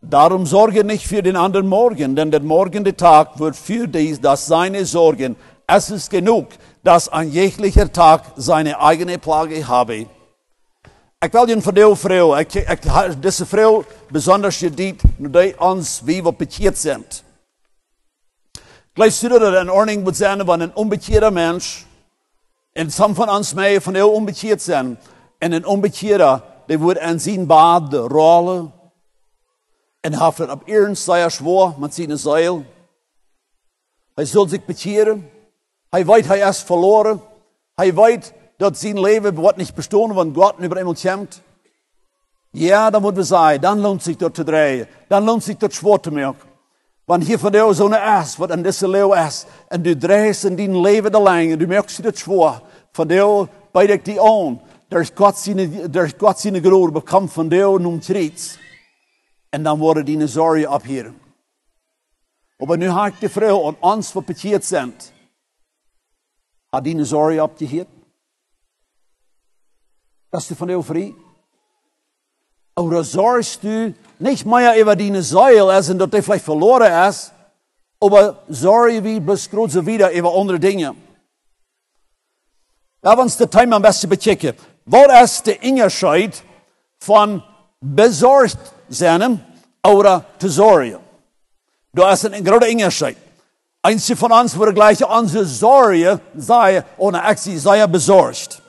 Speaker 5: Darum sorge nicht für den anderen Morgen, denn der morgende Tag wird für das seine Sorgen. Es ist genug, dass ein jeglicher Tag seine eigene Plage habe. Ik wil je een verdeel vrouw. Deze vrouw besonders gediend, omdat ons wie wat bekeerd zijn. Gleich zullen er in ordning moet zijn van een onbekeerde mens. En some van ons mee van heel onbekeerd zijn. En een onbekeerde, die wordt in zijn bad de rollen. En heeft het op eerst zeer schwoor met zijn zeil. Hij zal zich bekeren. Hij weet hij is verloren. Hij weet dat zijn leven wordt niet bestaan, want God über iemand komt. Ja, dan moeten we zeggen, dan loont zich dat te draaien. Dan loont zich dat schwoor te maken. Want hier van jou zo'n is, wat in deze leeuw is. En du draait in die leven de lang, en du merkst dat schwoor. Van jou bijd ik die aan. Daar is God zijn glorie bekomt van jou noem triets. En dan worden die zorgen ophieren. Maar nu haakt de vrouw aan ons wat bekeerd zijn. Had die zorgen opgehierd? Dat is van jou vrij. Oder sorgst du nicht mehr über deine Säule, als dass die vielleicht verloren ist, aber sorge wie bis große wieder über andere Dinge. Laten we ons de tijd maar een beetje bekijken. Wat is de onderscheid van bezorgd zijn oder te zorgen? Da ist ein großer Unterschied. Einige von uns würde gleich unsere Sorge sein, ohne ich sei besorgt.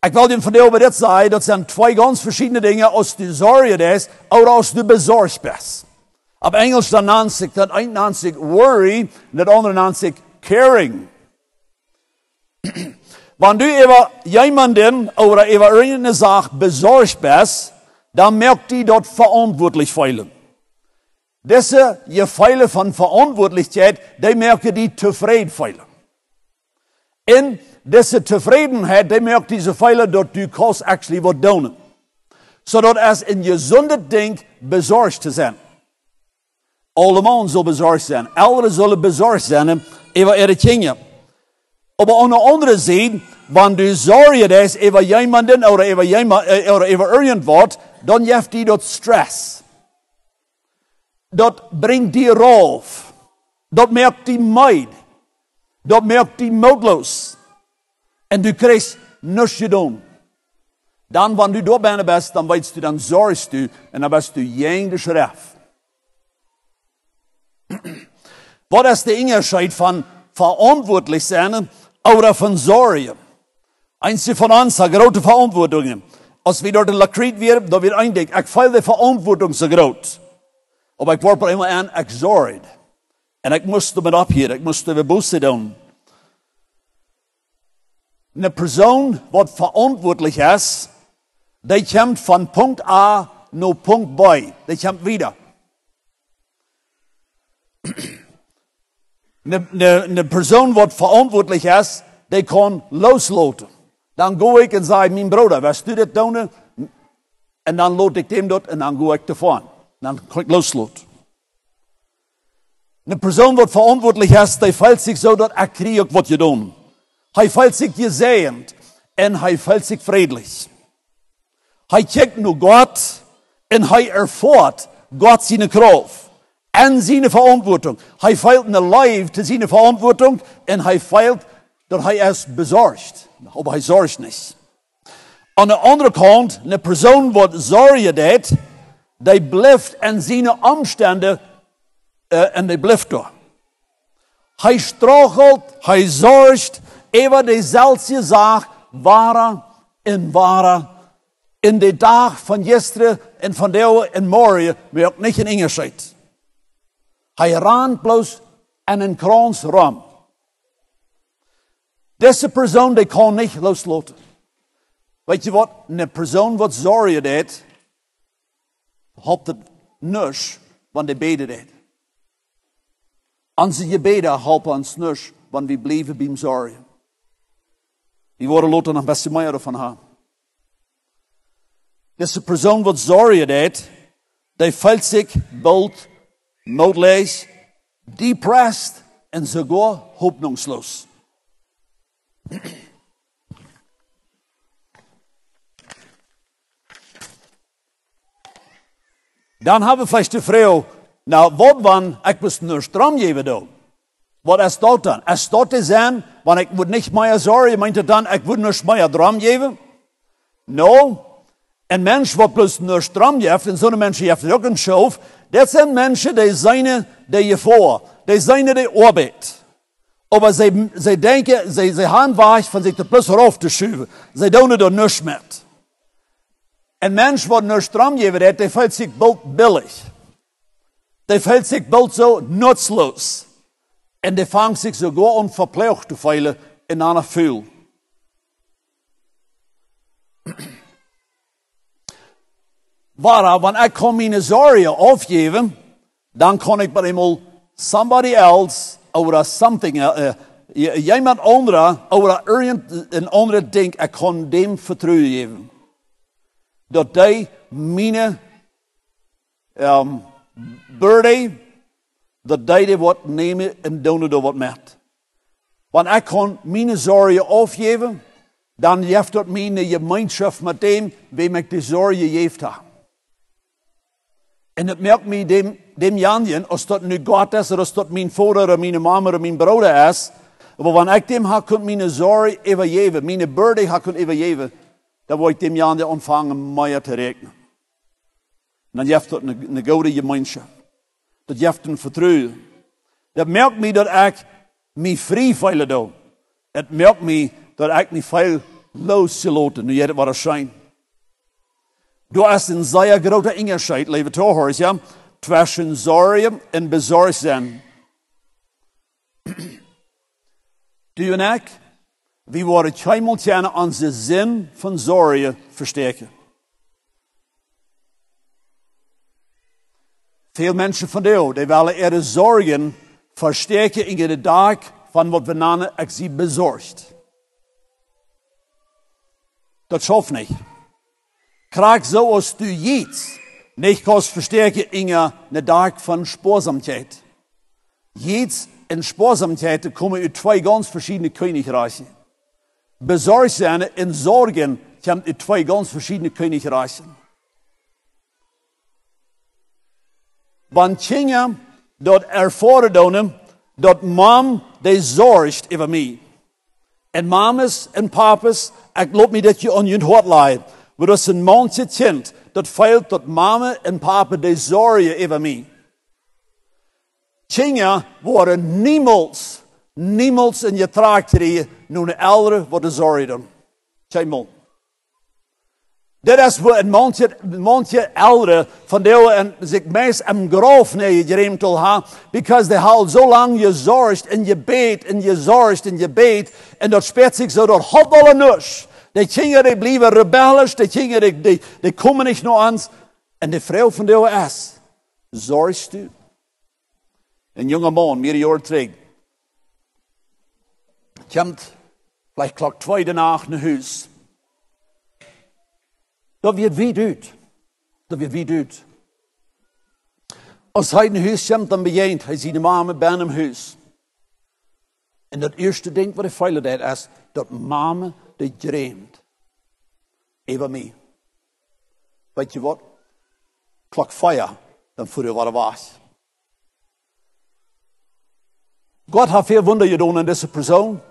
Speaker 5: Ich will Ihnen von dir über das sagen, das sind zwei ganz verschiedene Dinge, aus der Sorge ist oder aus der besorgt bist. Auf Englisch dann nennt sich das eine nennt sich worry, und das andere nennt sich caring. Wenn du über jemanden oder über irgendeine Sache besorgt bist, dann merkt die dort verantwortlich fühlen. Diese Gefühle von Verantwortlichkeit, die merken die zufrieden fühlen. In diese Zufriedenheit, die merkt diese Gefühle, dass du kannst actually was tun. Zodat es ein gesundes Ding besorgt zu sein. Alle Menschen sollen besorgt sein. Alle sollen besorgt sein über ihre Kinder. Aber an der anderen Seite, wenn du Sorge hast über jemanden oder über irgendwas, dann gibt die dort Stress. Das bringt die rauf. Das merkt die Meid. Das merkt die mutlos. Und du kriegst nichts getan. Dann, wenn du da bist, dann weißt du, dann sorgst du und dann bist du jängisch reif. Was ist der Unterschied von verantwortlich sein oder von Sorge? Einige von uns hat große Verantwortungen. Als wir dort in Lakrit werden, da wird eindenkt, ich fühle die Verantwortung so groß. Aber ich word immer aan, ik zorg. En ik moest met ophieren, ik moest er bussen doen. Een persoon wat verantwoordelijk is, die komt van punt A naar punt B. Die komt wieder. Een persoon wat verantwoordelijk is, die kan loslaten. Dan ga ik en zeg, mijn broeder, wat doe dit doen? En dan laat ik hem dat en dan ga ik ervan. Dan kan ik loslaten. Een persoon wat verantwoordelijk is, die voelt zich zo dat ik krijg wat je doet. Hij voelt zich gezegend en hij voelt zich vriendelijk. Hij kijkt naar God en hij ervaart God zijn kracht en zijn verantwoording. Hij voelt een leven te zijn verantwoording en hij voelt dat hij is bezorgd. Maar hij zorgt niet. Aan de andere kant, een persoon wat zorgen deed, die blijft in zijn omstandigheden en die blijft daar. Hij strachelt, hij zorgt over dezelfde zaak, ware en ware. In de dag van gisteren en vandaag en morgen merkt niet een onderscheid. Hij raadt bloos en een krans ram. Deze persoon die kan niet loslaten. Weet je wat? Een persoon wat zorgen deed, hoopt het niks, want die beden deed. Onze gebeden helpen ons niks, want we blijven bij hem zorgen. Die worden later nog best meer ervan hebben. Deze persoon wat zorgen deed, die voelt zich bald moedeloos, depressed en sogar hoopnungslos. Dan hebben we vielleicht de vraag, nou wat van, ik moest nur Strom geven doen. Wat is dat dan? Is dat te zijn, want ik moet niet meer zorgen, meint het dan, ik moet nur meer Strom geven? No. Een mens wat plus nur Strom geeft, en zo'n mens heeft ook een schoof, dat zijn mensen die zijn die voor, die zijn die arbeid. Maar zij denken, zij hebben weg van zich de plus erop te schuiven. Zij doen er niks met. Een mens wat nur Strom geeft, die voelt zich bald billig. Die voelt zich bald zo nutzlos. En die vangt zich sogar aan verplicht te voelen in een gevoel. Wanneer ik kan mijn zorgen afgeven, dan kan ik bij eenmaal somebody else, of something, iemand andere, of een andere ding, ik kan dem vertrouwen geven. Dat die mijn burden, dat die wat nemen en doen er wat met. Want ik kan mijn zorgen afgeven, dan heeft dat mijn gemeenschap met dem, wem ik de zorgen gegeven heb. En het merkt mij dem Janjen, als dat nu God is, of als dat mijn vader, of mijn mama, of mijn broeder is, Aber wenn ich dem habe, kunt meine Sorge übergeben, meine Bürde habe kunt übergeben, dann wollte ich dem Jahr anfangen, mehr zu regnen. Und dann gibt es eine gute Gemeinschaft. Das gibt ein Vertrauen. Das merkt mich, dass ich mich frei fühle da. Das merkt mich, dass ich mich viel losgelassen, nu jetzt war das schein. Du hast ein sehr großer Unterschied, liebe Zuhörer, ja, zwischen Sorge und Besorgtsein. Du und ich, wir wollen keinmal gerne unseren Sinn von Sorge verstärken. Viele Menschen von dir, die wollen ihre Sorgen verstärken in den Tag, von was wir nennen, ich sie besorgt. Das schafft nicht. Krieg so, als du jetzt nicht kannst verstärken in den Tag von Sparsamkeit. Jetzt in Sparsamkeit kommen in zwei ganz verschiedene Königreiche. Besorgt sein in Sorgen kommt in zwei ganz verschiedene Königreiche. Wenn Kinder dort erfahren, dass Mom, die sorgt über mich. Und Mamas und Papas, ich glaube mir, dass ihr an ihr Hort leid. Aber das sind manche Kind, das fehlt, dass Mama und Papa, die sorgen über mich. Kinder worden niemals in je traag kriegen, nur een oudere wat de zorg doen. Keinmal. Dat is wat manche ouderen van die en zich meest am graf naar je gereemd wil hebben, because they houdt zo lang je zorgt en je beet en je zorgt en je beet en dat speelt zich zo dat hot alle nusch. Die kinderen die blijven rebellisch, die kinderen die komen niet naar ons. En de vrouw van die is, zorgst u? Een jonge man, meer jaar terug, komt vielleicht klok 2 danach naar huis. Dat wird wie doet. Dat wird wie doet. Als hij naar huis komt, dan begint hij ziet de mama bij hem huis. En dat eerste ding wat hij feilen deed is, dat mama die dreamt. Over mij. Weet je wat? Klok 5, dan voel je wat er was. Gott hat viel Wunder getan an dieser Person.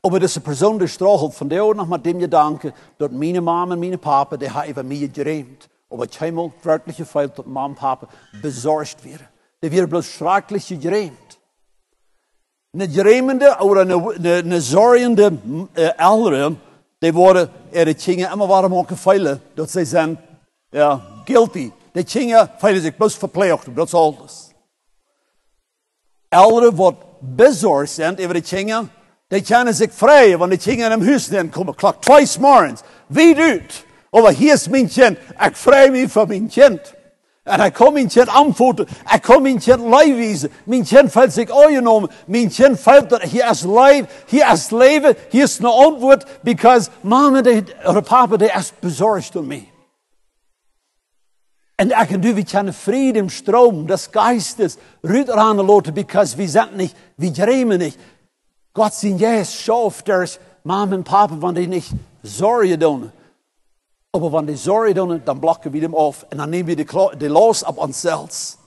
Speaker 5: Aber diese Person, die strahlt von der noch mit dem Gedanken, dass meine Mama und meine Papa, die haben über mich geredet. Aber keinmal wörtlich gefällt, dass Mama und Papa besorgt werden. Die werden bloß schrecklich geredet. Eine geremende oder eine sorgende Eltern, die worden ihre Kinder immer waren mal gefallen, dass sie sind, ja, guilty. Die Kinder fühlen sich bloß verpflichtet, das ist alles. Eltern, die besorgt sind über die Kinder, die können sich freuen, wenn die Kinder im Haus sind, kommen klok 2 morgens. Wie doet? Aber hier ist mein Kind. Ich freue mich für mein Kind. Und ich kann mein Kind antworten. Ich kann mein Kind leidweisen. Mein Kind fühlt sich angenommen. Mein Kind fühlt, dass hier ist Leid, hier ist Leben, hier ist eine Antwort, because Mama oder Papa, die ist besorgt um mich. Und ich und du, wir können Frieden im Strom des Geistes rühren lassen, because wir sind nicht, wir träumen nicht. Gott sein Jes schafft, dass Mama und Papa, wenn die nicht Sorge tun. Aber wenn die Sorge tun, dann blocken wir dem auf und dann nehmen wir die los ab uns selbst.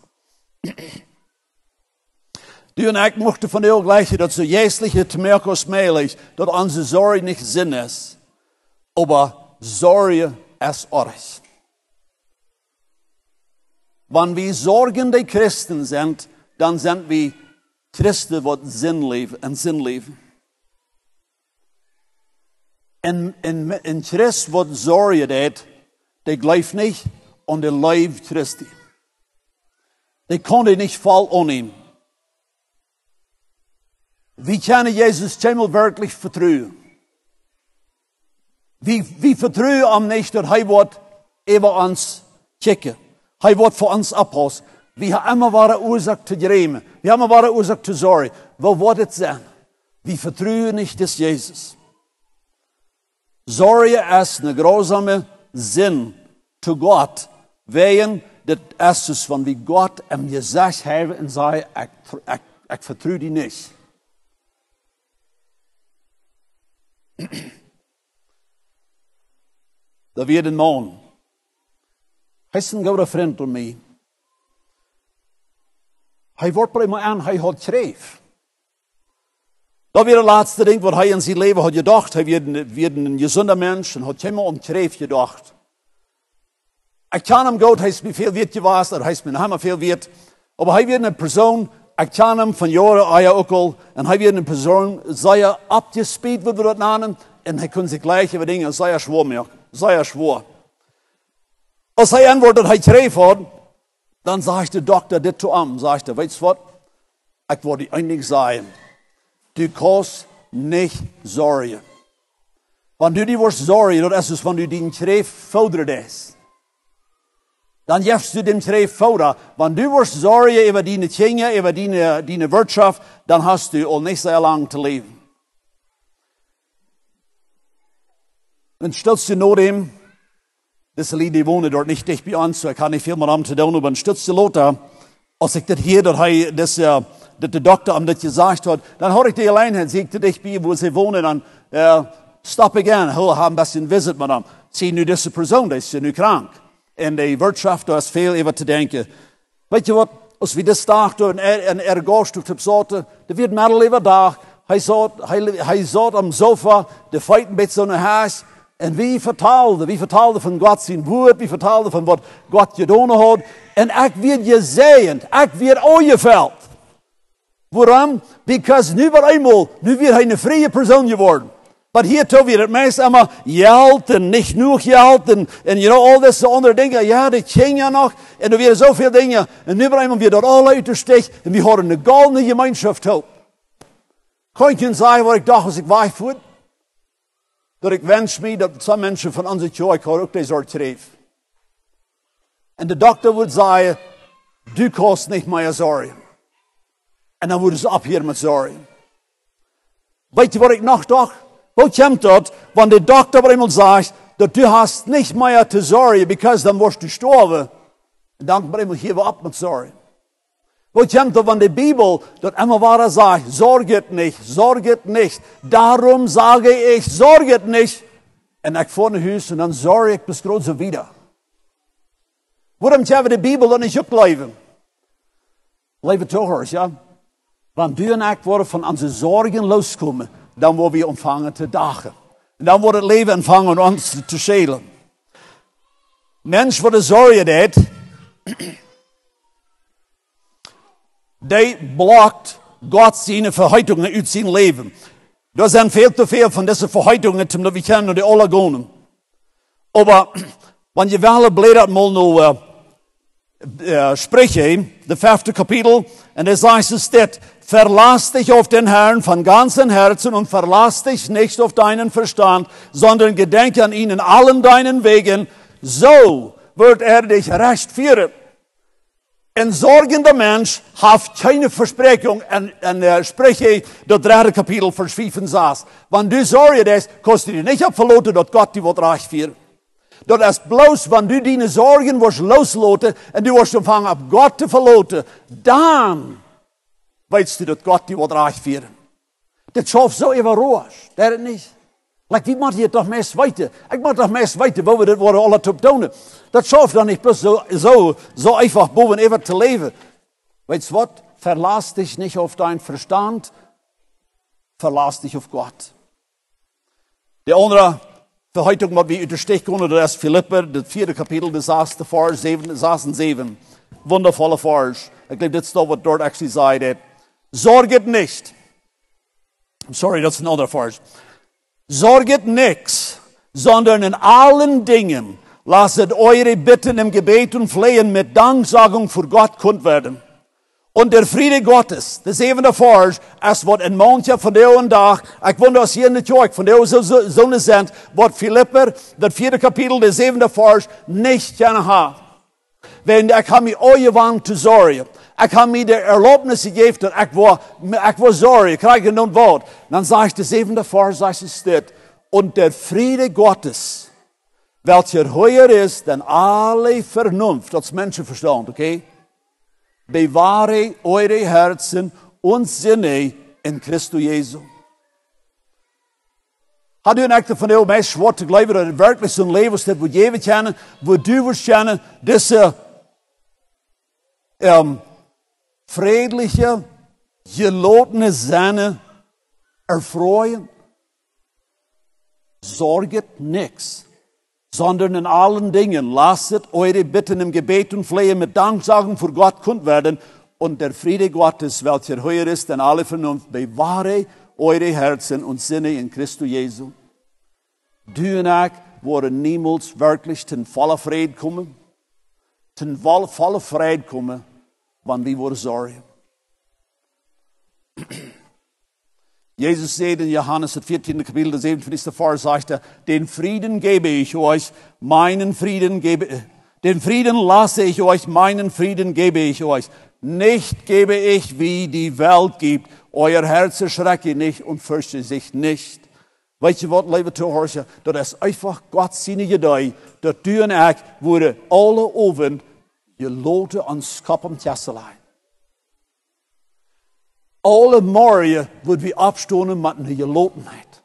Speaker 5: Du und ich möchten von dir gleich, dass so jährliche Temerkos mehlig, dass unsere Sorge nicht Sinn ist. Aber Sorge ist alles. Wenn wir sorgende Christen sind, dann sind wir Christen, die Sinn leben. En Christ, wat Sorge deed, die gleift nicht an der Leib Christi. Die konnte nicht voll annehmen. Wie können Jesus einmal wirklich vertrauen? Wie vertrauen am nicht, dass er wird über uns checken. Er wird für uns abpassen. Wir haben immer eine Ursache zu träumen. Wir haben immer eine Ursache zu sorgen. Wo wird es sein? Wir vertrauen nicht des Jesus. Sorge ist eine grausame Sinn zu Gott. Wegen das ist, wenn wir Gott am gesagt haben und sagen, ich vertraue dich nicht. Da wird ein Mann. Er ist ein guter Freund von mir. Er wird bei mir an, er hat Schreef. Dat weer het laatste ding wat hij in zijn leven had gedacht. Hij werd een gezonder mens en had helemaal om kreef gedacht. Ik ken hem goed, hij is me veel weet geweest, hij is me helemaal veel weet. Maar hij werd een persoon, ik ken hem van jaren ook al, en hij werd een persoon, zeer abgespeed, wat we dat namen, en hij kon zich gleich over dingen zeer schwer maken. Zeer schwer. Als hij antwoordt dat hij kreef had, dan zegt de dokter dit zu hem, zegt hij, weet je wat, ik wil die eindelijk zeggen. Du kannst nicht sorgen. Wenn du die wirst sorgen, das ist, wenn du den Kreef fordert. Dann gibst du dem Kreef fordern. Wenn du wirst sorgen über deine Kinder, über deine Wirtschaft, dann hast du auch nicht sehr lange zu leben. Dann stellst du nur dem, das Lied, die wohnen dort nicht dicht bei uns, so ich kann nicht viel mit ihm zu tun, aber dann stellst du Lothar, als ich das hier, dass der Doktor ihm das gesagt hat, dann habe ich die allein, sagte dich bei, wo sie wohnen, dann stopp ich gerne, haben ein bisschen Visit mit ihm. Sie nu diese Person, die ist ja nu krank. In der Wirtschaft, da ist viel über zu denken. Weißt du was, als wir das dachten, und gehst auf die Sorte, da wird Mädel über da, hij zat am Sofa, de feiten met zijn huis, en wie vertaalde van God zijn woord, wie vertaalde van wat God gedaan had, en ik werd gezegend, ik werd aangeveld. Waarom? Because nu weer hij een vrije persoon geworden. Maar hier toch weer het meest allemaal geld en niet genoeg geld en you know, al deze andere dingen. Ja, dat ging ja nog. En er weer zoveel dingen. En nu weer dat al uit de steek. En we hadden een goldene gemeenschap op. Kan je zeggen wat ik dacht als ik wegvoer? Dat ik wens me dat some mensen van onze kerk ook deze soort kreeg. En de dokter would zeggen, du kannst niet meer zorgen. En dan worden ze ophouden met zorgen. Weet je wat ik nog dacht? Hoe komt dat, wanneer de dokter eenmaal zegt, dat du hast niet meer te zorgen, because dan word je sterven. En dan eenmaal geven we op met zorgen. Hoe komt dat, wanneer de Bibel dat immer waar zegt, zorg het niet. Daarom sage ik, zorg het niet. En ik voor naar huis en dan zorg ik bis groot wieder. Waarom hebben we de Bibel dan niet opleven? Leven toch, ja? Wanneer du en ik worden van onze zorgen loskomen, dan worden we ontvangen te dagen. En dan wordt het leven ontvangen om ons te schelen. Mens wat de zorgen deed, die blokt God zijn verhoudingen uit zijn leven. Er zijn veel te veel van deze verhoudingen, omdat we kennen die alle gaan. Maar wanneer je wel blijft mal nu spreken, de 5e kapitel, en daar zegt es dit, verlass dich auf den Herrn von ganzem Herzen und verlass dich nicht auf deinen Verstand, sondern gedenke an ihn in allen deinen Wegen, so wird dich recht führen. Ein sorgender Mensch hat keine Versprechung, en spreche das 3. Kapitel, Vers 5 saß. Wenn du Sorge hast, kannst du dich nicht verloten, dass Gott dich recht führen. Dat is bloos, wanneer du deine Sorgen wirst loslaten en du wirst anfangen, auf Gott te verloten, dan weißt du, dat Gott die wat recht führen. Dat schafft so überrascht, dat niet. Like, wie macht je toch meest weten? Ik mag toch meest weten, wo we dit worden alle te doen. Dat schafft dan niet plus so einfach boven even te leven. Weißt du wat? Verlass dich nicht auf dein Verstand, verlass dich auf Gott. De andere verheitung wat we uit de steek kunnen, dat is Philipper, het 4. kapitel, de 6e vers, 6 en 7. Wondervolle vers. Ik geloof, dit is wat dort actually zei. Zorget nicht. I'm sorry, dat is een ander vers. Zorget nichts, sondern in allen Dingen lasset eure Bitten im Gebet und Flehen mit Danksagung vor Gott kund werden. Und der Friede Gottes, de 7e vers, es wordt een maandje van de en dag, ik wonder als hier in de kerk van de zonen zijn, wat Philipper, dat 4. kapitel, de 7e vers, niet kunnen hebben. Want ik heb me ooit te zorgen. Ik heb me de erlaubnis gegeven dat ik wil zorgen. Ik krijg een woord. Dan zegt de 7e vers, zegt dit. Und der Friede Gottes, welcher höher ist denn alle Vernunft, dat is mensenverstand, okay? Bewahre eure Herzen und Sinne in Christus Jesu. Had u een echte van heel meest schwart te geloven dat het werkelijk zo'n leven is dat we je kennen, wo du wirst kennen, deze friedliche, gelotene Sinne erfreuen. Sorget nichts, sondern in allen Dingen lasset eure Bitten im Gebet und Flehen mit Danksagen vor Gott kund werden. Und der Friede Gottes, welcher höher ist denn alle Vernunft, bewahre eure Herzen und Sinne in Christus Jesu. Du und ich worden niemals wirklich ten voller Frieden kommen, ten voller Frieden kommen, wann wir worden sorgen. Jesus sagt in Johannes, das 14. Kapitel, der 47. Vers, sagt er, den Frieden gebe ich euch, meinen Frieden gebe, den Frieden lasse ich euch, meinen Frieden gebe ich euch. Nicht gebe ich, wie die Welt gibt. Euer Herz erschrecke nicht und fürchte sich nicht. Weet je wat, lieve Zuhörer, dat is einfach Gott seine Idee, dat du und ich worden alle oven geloten ans Kopf am Tesselijn. Alle morgen worden wir abstonden mit einer Gelotenheit.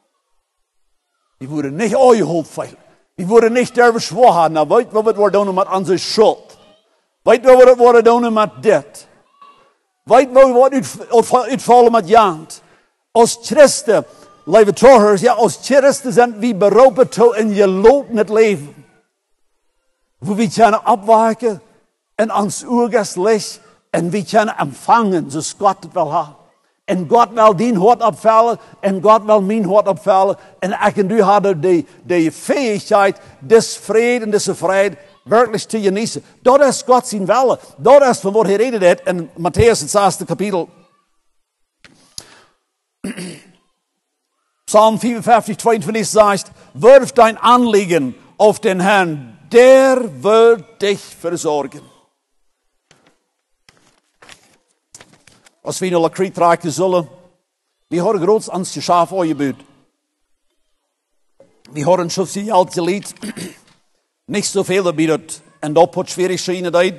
Speaker 5: Wir worden nicht eugeholt feilen. Wir worden nicht derbe schwachen. Na, weet wat we doen met onze schuld? Weet wat we doen met dit? Weet wat we uitvallen met jant? Als Christen, lieve Zuhörers, ja, als Christen sind wir beroepen toe een geloten leven. Wo wir kunnen abwaken en ons oorges licht en we kunnen empfangen zoals God het wil hebben. En God wil die hart opvallen en God wil mijn hart opvallen. En ik en u hadden de fähigkeit, des vrede en deze vrijheid wirklich te genießen. Dat is God zijn wille. Dat is van wat hij redet heeft in Matthäus het 6. kapitel. Psalm 54, 22 sagt, wirf dein Anliegen auf den Herrn, der wird dich versorgen. Als we naar Lakriet reiken zullen, we horen groots ans je schaaf ooit. We horen zo veel als je lied. Niet zoveel dat we dat en dat pot schwierig schijnen deed.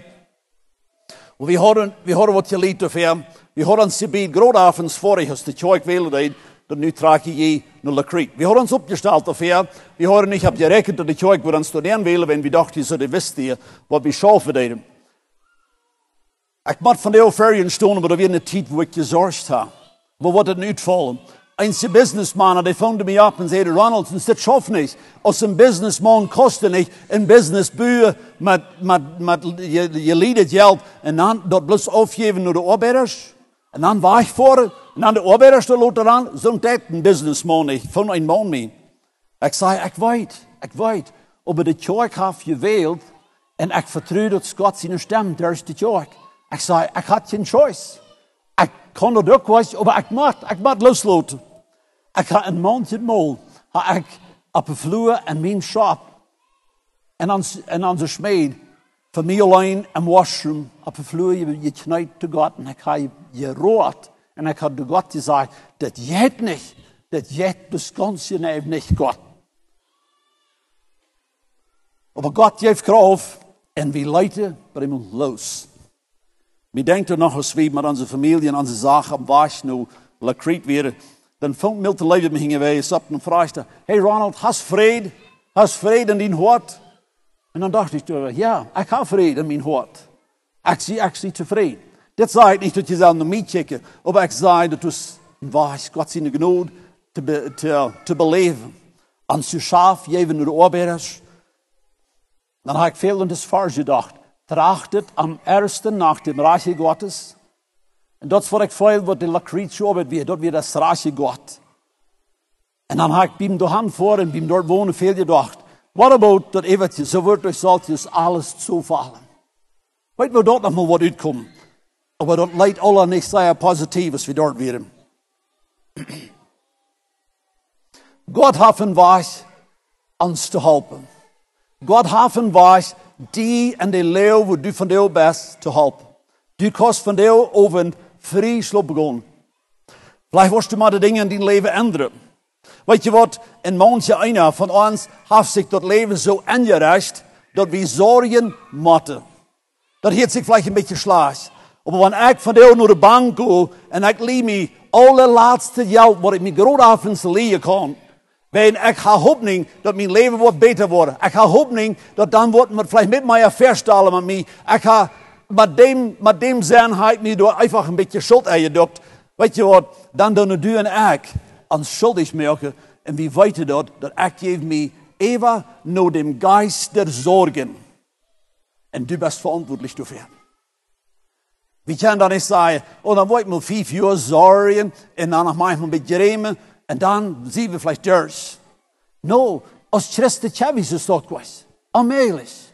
Speaker 5: We horen wat je lied over. We horen ons gebied grootavonds vorig als de tjoik wilde deed. Dat nu trek je naar Lakriet. We horen ons opgesteld over. We horen niet op je rekend dat de tjoik voor ons studeren willen. En we dachten, zo wist je wat we schaffen deden. Ik moet van de ferien stonden, maar dat weer een tijd waar ik gezorgd heb. Waar wordt het uitvallen? Een businessman, die vond me op en zei, Ronald, dat schafft niet. Als een businessman kostet niet een businessbuur met je lied geld en dan dat bloos afgeven naar de arbeiders. En dan wegvoeren. En dan de arbeiders de laten aan. Zo'n tijd een businessman niet. Van een man mee. Ik zei, ik weet. Maar de kerk heeft gewählt en ik vertrouw dat God zijn stem door de kerk. Ik zei, ik had geen choice. Ik kon dat ook wel, maar ik moet loslaten. Ik had een maandje mal, had ik op de vloer in mijn shop en onze smeed voor mij alleen een washroom op de vloer je knijpt te God en ik had je rood en ik had de God gezegd, dat jet niet, dat jet dus ganz je niet God. Maar God geeft kracht en we leiden bij hem los. We denken nog als we met onze familie en onze zaken op weg naar Lakriet weer. Dan vond Milton Leiden me hingen wij eens op en vraagde, hey Ronald, hast vrede in die hart? En dan dacht ik, ja, ik heb vrede in mijn hart. Ik zie tevreden. Dit zei ik niet dat je zelf naar mij kijkt, maar ik zei dat het was God zijn genade te beleven. Als je schaaf, geven naar de arbeiders. Dan heb ik veel in het vers gedacht. Trachtet am ersten nach dem Reiche Gottes. Und das war ich viel, was die Lakriet arbeit wird. Dort wird das Reiche Gott. Und dann habe ich beim daheim vor und beim dort wohnen viel gedacht. What about das Ewertje? So wird euch sollte alles zufallen. Weet wir dort noch mal was uitkommen. Aber dort leidt alle nicht sehr positiv, was wir dort werden. Gott hat einen Weg, uns zu helfen. Gott hat einen Weg, die en de leeuw wat du van jou best te helpen. Du kost van jou over een vrij slop begonnen. Vielleicht wirst du mal die Dinge in dein Leben ändern. Weet je wat? In manche einer von uns hat sich das Leben so angerichtet, dass wir sorgen müssen. Das hört sich vielleicht ein bisschen schlecht. Aber wenn ich von dir naar de bank gehe und ich liebe mich allerlaatste Geld, wat ik me grootavonds leren kan, wenn ich habe Hoffnung, dass mein Leben wird besser wird. Ich habe Hoffnung, dass dann wird man vielleicht mit mir feststellen mit mir. Ich habe mit dem Sehnheit mir einfach ein bisschen Schuld eingedrückt. Weet je wat? Dan doen du en ik ans schuldig merken. En wie weten dat ik geef me even naar dem Geist der Sorgen. En du bist verantwortlich dafür. Wir können dann nicht sagen, oh, dann wollte ich mal 5 Jahre sorgen und dann noch manchmal ein bisschen remen und dann sehen wir vielleicht durch. No, als Christen ist es dort gewesen. Allmählich.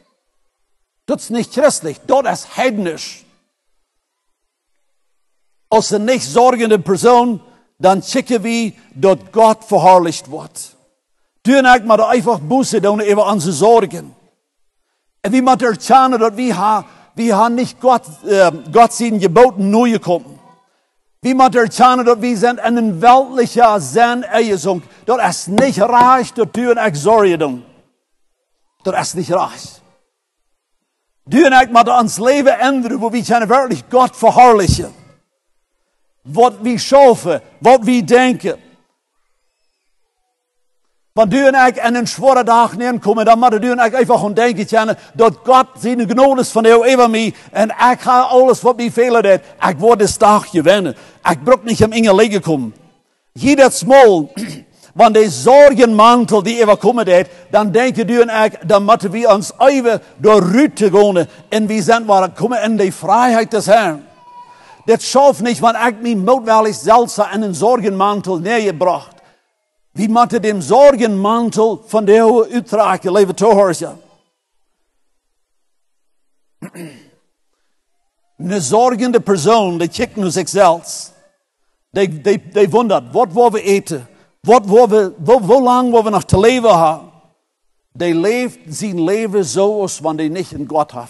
Speaker 5: Das ist nicht christlich, das ist heidnisch. Als eine nicht sorgende Person, dann schicken wir, dass Gott verherrlicht wird. Du und ich müssen einfach Buße tun über unsere Sorgen. Und wir müssen erkennen, dass wir haben nicht Gott seinen Geboten neu gekommen. Wir müssen erkennen, dass wir sind in einer weltlichen Sinn. Das ist nicht reich, dass du und ich Sorge tun. Das ist nicht reich. Du und ich müssen uns Leben ändern, wo wir wirklich Gott verherrlichen. Was wir schaffen, was wir denken. Wenn du und ich in einen schweren Tag kommen, dann müssen du und ich einfach und denken, dass Gott seine Gnade ist von dir über mich und ich habe alles, was mir fehlt, ich werde das Tag gewinnen. Ich brauche nicht im Engel liegen kommen. Jedes Mal, wenn der Sorgenmantel die über kommen, dann denken du und ich, dann müssen wir uns über die Route gehen und wir sind, kommen in die Freiheit des Herrn. Das schafft nicht, wenn ich mich mutwillig selbst in einen Sorgenmantel nähergebracht. Wie müssen dem Sorgenmantel von der uitreiken, lieve toehoorder. Eine sorgende Person, die kijkt naar zichzelf. Die wundert, wat wollen wir eten? Wo lang wollen wir noch zu leben haben? Die leeft zijn leven zoals wanneer die nicht in Gott hat.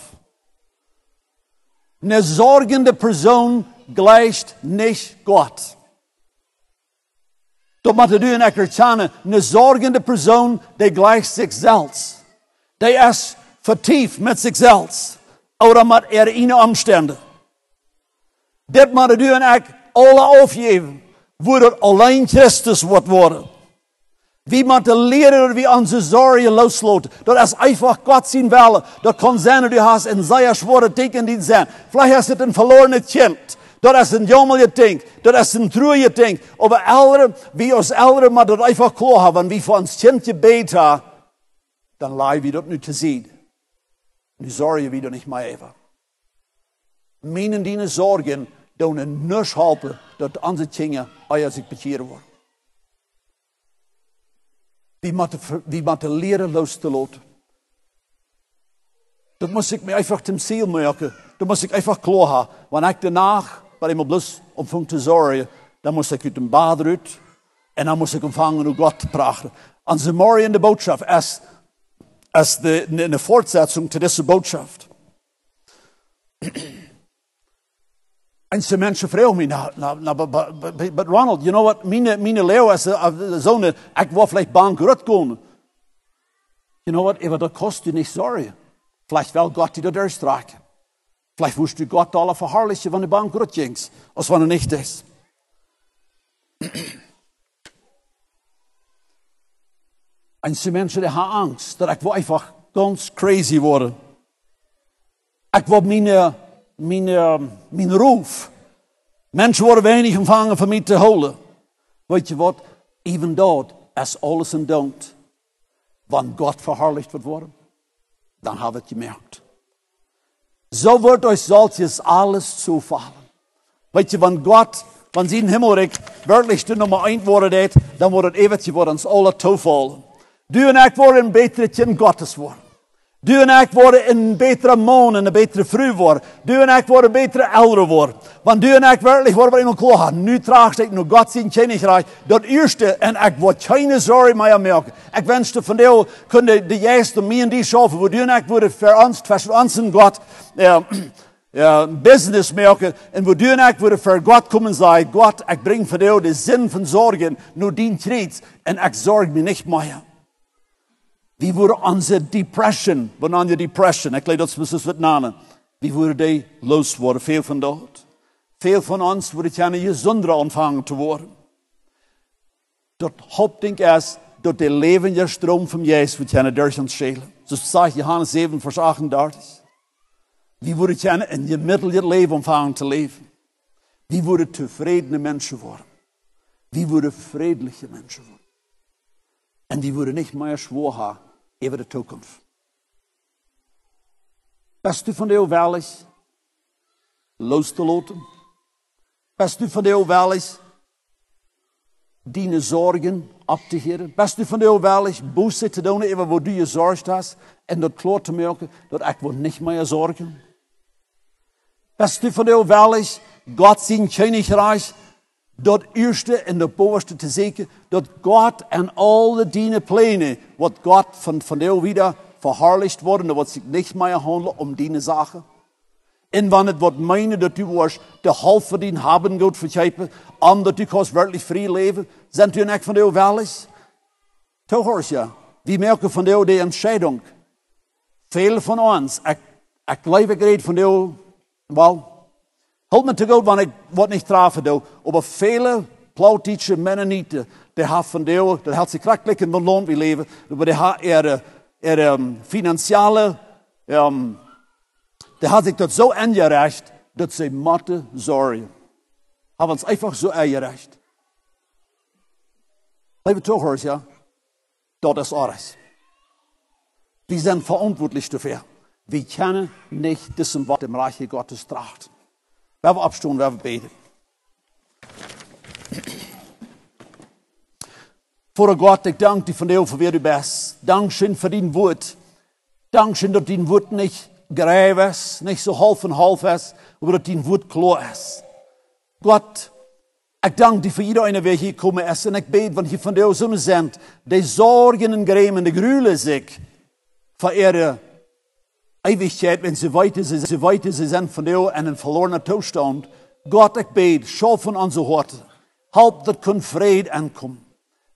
Speaker 5: Eine sorgende Person gleicht nicht Gott. Dat moet u en ik erkennen. Een zorgende persoon, die gleicht zichzelf. Die is vertieft met zichzelf. Oder met ihre omstandigheden. Dit moet u en ik alle aufgeven. Wo het alleen Christus wordt worden. Wie moeten leren dat we onze zorgen loslaten. Dat is einfach Gott zijn willen. Dat kan zijn dat u hast een zeer zware teken die zijn. Vielleicht is het een verloren kind. Dat is een jammerje ding. Dat is een troeje ding. Aber ouderen, wie als ouderen, maar dat einfach klar hebben. Wie voor ons kind gebeten, dan leiden we dat nu te zien. Nu zorgen we dat niet meer even. Meinen die zorgen, doen een niks helpen, dat onze kinderen eier zich bekeren worden. We moeten leren los te laten. Dat moet ik me einfach zum Ziel maken. Dat moet ik einfach klar hebben. Wanneer ik danach, waar ik me bloos om te zorgen, dan moet ik uit een bad uit. En dan moet ik ontvangen hoe God te praten. Onze morgen boodschap is eine Fortsetzung zu dieser Botschaft. Einige Menschen fragen mich, but Ronald, you know what, meine Lehre ist so eine, ich will vielleicht bankrott gehen. You know what, aber das kostet nicht Sorge. Vielleicht will Gott dir durchstreichen. Vielleicht wirst du Gott alle verherrlichen, wenn du bankrott gingst, als wenn er nicht ist. Einige Menschen die haben Angst, dass ich einfach ganz crazy werde. Ich will mein Ruf. Menschen worden wenig ontvangen van mij te holen. Weet je wat? Even dort is alles en don't. Wanneer God verherrlicht wird worden, dan hebben we het gemerkt. Zo wordt euch solches alles zuvallen. Weet je, wanneer zijn Himmelrijk wirklich de nummer 1 worden, dan wordt het eventjes voor ons alle toevallen. Du en ik worden een betere kind Gottes worden. Du en ik worden een betere man en een betere vrouw worden. Du en ik worden een betere ouderen worden. Want du en ik werkelijk worden we iemand klaar. Nu traag ik naar God zijn koninkrijk. Dat eerste en ik word geen zorgen meer merken. Ik wenschte van jou kunnen de juiste mij en die schaffen. Waar du en ik worden tussen ons en God business merken. En waar du en ik worden voor God komen en zeggen. God, ik breng voor jou de zin van zorgen naar die kreet. En ik zorg me niet meer. Wie wurde onze depression, wanneer je depression, ik leid dat ze wat namen, wie wurde die los worden, veel van dat. Veel van ons worden gerne gezonder ontvangen te worden. Dat hoofdding is, dat de levende stroom van Jezus wordt gerne durch ons schelen. Zoals zegt Johannes 7, vers 38. Wie worden gerne in je middel je leven ontvangen te leven. Wie worden tevredene mensen worden. wir würden friedliche Menschen werden. Und die würden nicht mehr schwor haben über die Zukunft. Bist du von dir willig, loszulassen? Bist du von dir willig, deine Sorgen abzuhören? Bist du von dir willig, Buße zu tun, über wo du gesorgt hast, und dort klar zu merken, dass ich nicht mehr sorgen? Bist du von dir willig, Gott sein Königreich, dort erste und der Bovenste zu sehen, dort Gott an alle deine Pläne, was Gott von dir wieder verherrlicht worden, da wird sich nicht mehr handeln um deine Sache. Und wenn es wird meinen, dass du wirst der Halb verdient haben, Gott vergeben, und dass du kannst wirklich frei leben, sind du nicht von dir willig? Du hörst ja, wir merken von dir die Entscheidung. Viele von uns, ich glaube gerade von dir, well, halt mir zu gut, wenn ich was nicht treffe, aber viele plautische Mennoniten, die haben von dir, die hat sich kranklich in dem Land wie leben, aber die haben ihre finanzielle, die hat sich das so angerecht, dass sie Mathe sorgen. Haben uns einfach so angerecht. Liebe Zuhörer, ja, das ist alles. Wir sind verantwortlich dafür. Wir können nicht dessen, was im Reich Gottes trachten. Wir werden abstehen, wir werden beten. Vater Gott, ich danke dir von dir, für wer du bist. Dankeschön für dein Wort. Dankeschön, dass dein Wort nicht greif ist, nicht so halb und halb ist, aber dass dein Wort klar ist. Gott, ich danke dir für jeder eine, der hier gekommen ist. Und ich bete, wenn hier von dir so sind, die Sorgen und Grämen, die grühlen sich für ihre Ewigkeit, wenn sie weiter sie sind von dir in einem verlorenen Zustand. Gott, ich bete, schau von unseren Herzen. Halb, dass kein Frieden ankommt.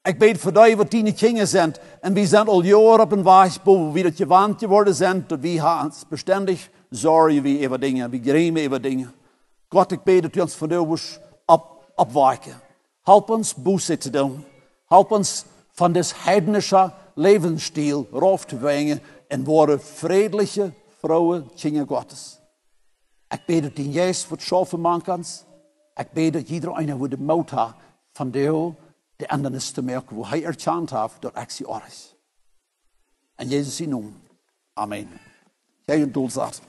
Speaker 5: Ich bete für dich, was deine Kinder sind. Und wir sind all Jahre auf dem Weg, wo wir das gewandt geworden sind. Und wir haben uns beständig Sorge über Dinge, wir grämen über Dinge. Gott, ich bete, dass du uns von dir abweichen. Help uns, Buße zu tun. Help uns, von des heidnischen Lebensstil raufzubringen in wahre friedliche, frohe Kinder Gottes. Ich bete, dass du Jesus wird schaffen machen kannst. Ich bete, dass jeder einer wird den Mut haben, von dir die anderen ist zu merken, wo er erkannt hat, dass ich sie auch ist. In Jesus Namen. Amen. Jij een doel zat.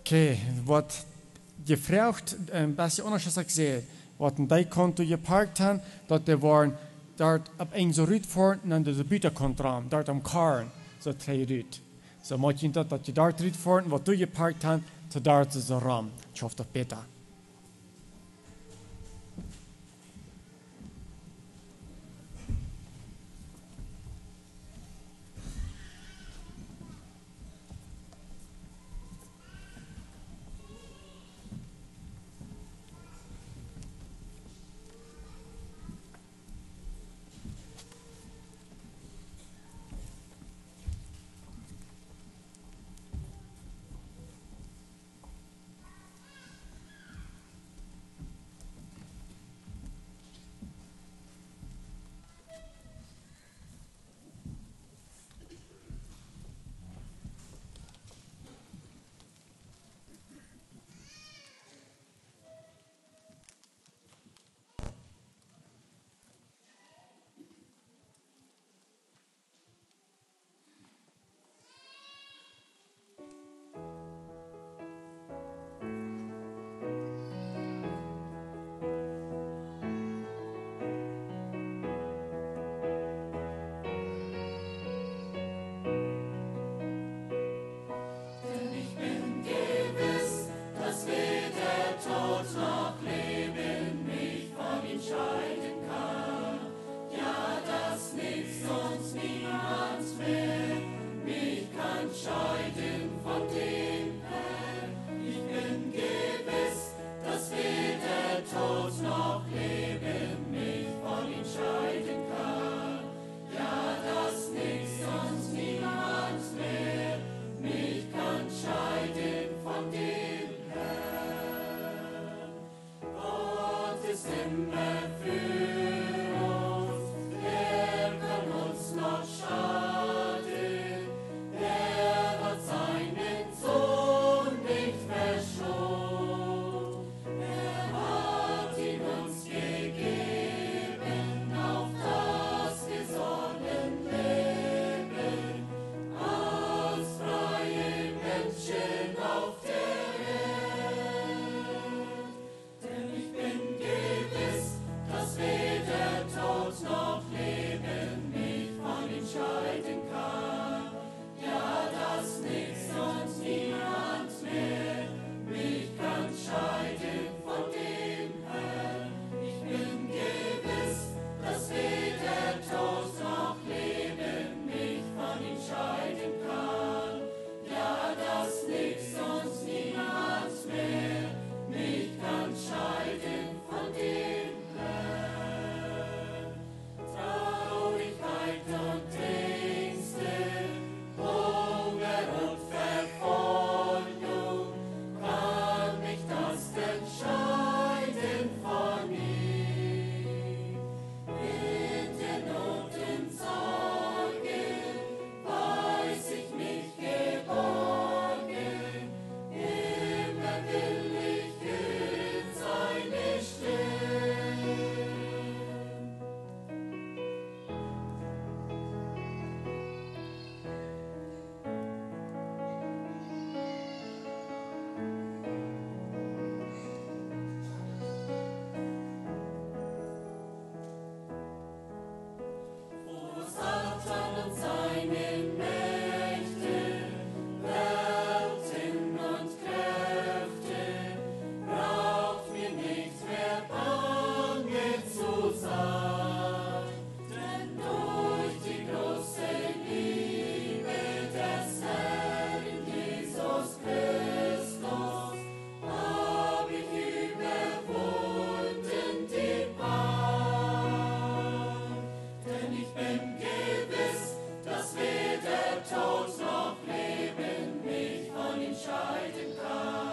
Speaker 3: Okay, wat gefragt, was je anders had gezegd, wat een die konto geparkt hebben, dat er waren daar op een zo ruit voor en de buitenkant raam, daar am Karren, zo 2 ruit. Zo moet je dat je daar ruit voor en wat du geparkt hebt, zo daar is de raam. Ik hoffe dat beter.
Speaker 4: Tod noch Leben mich von ihm scheiden kann.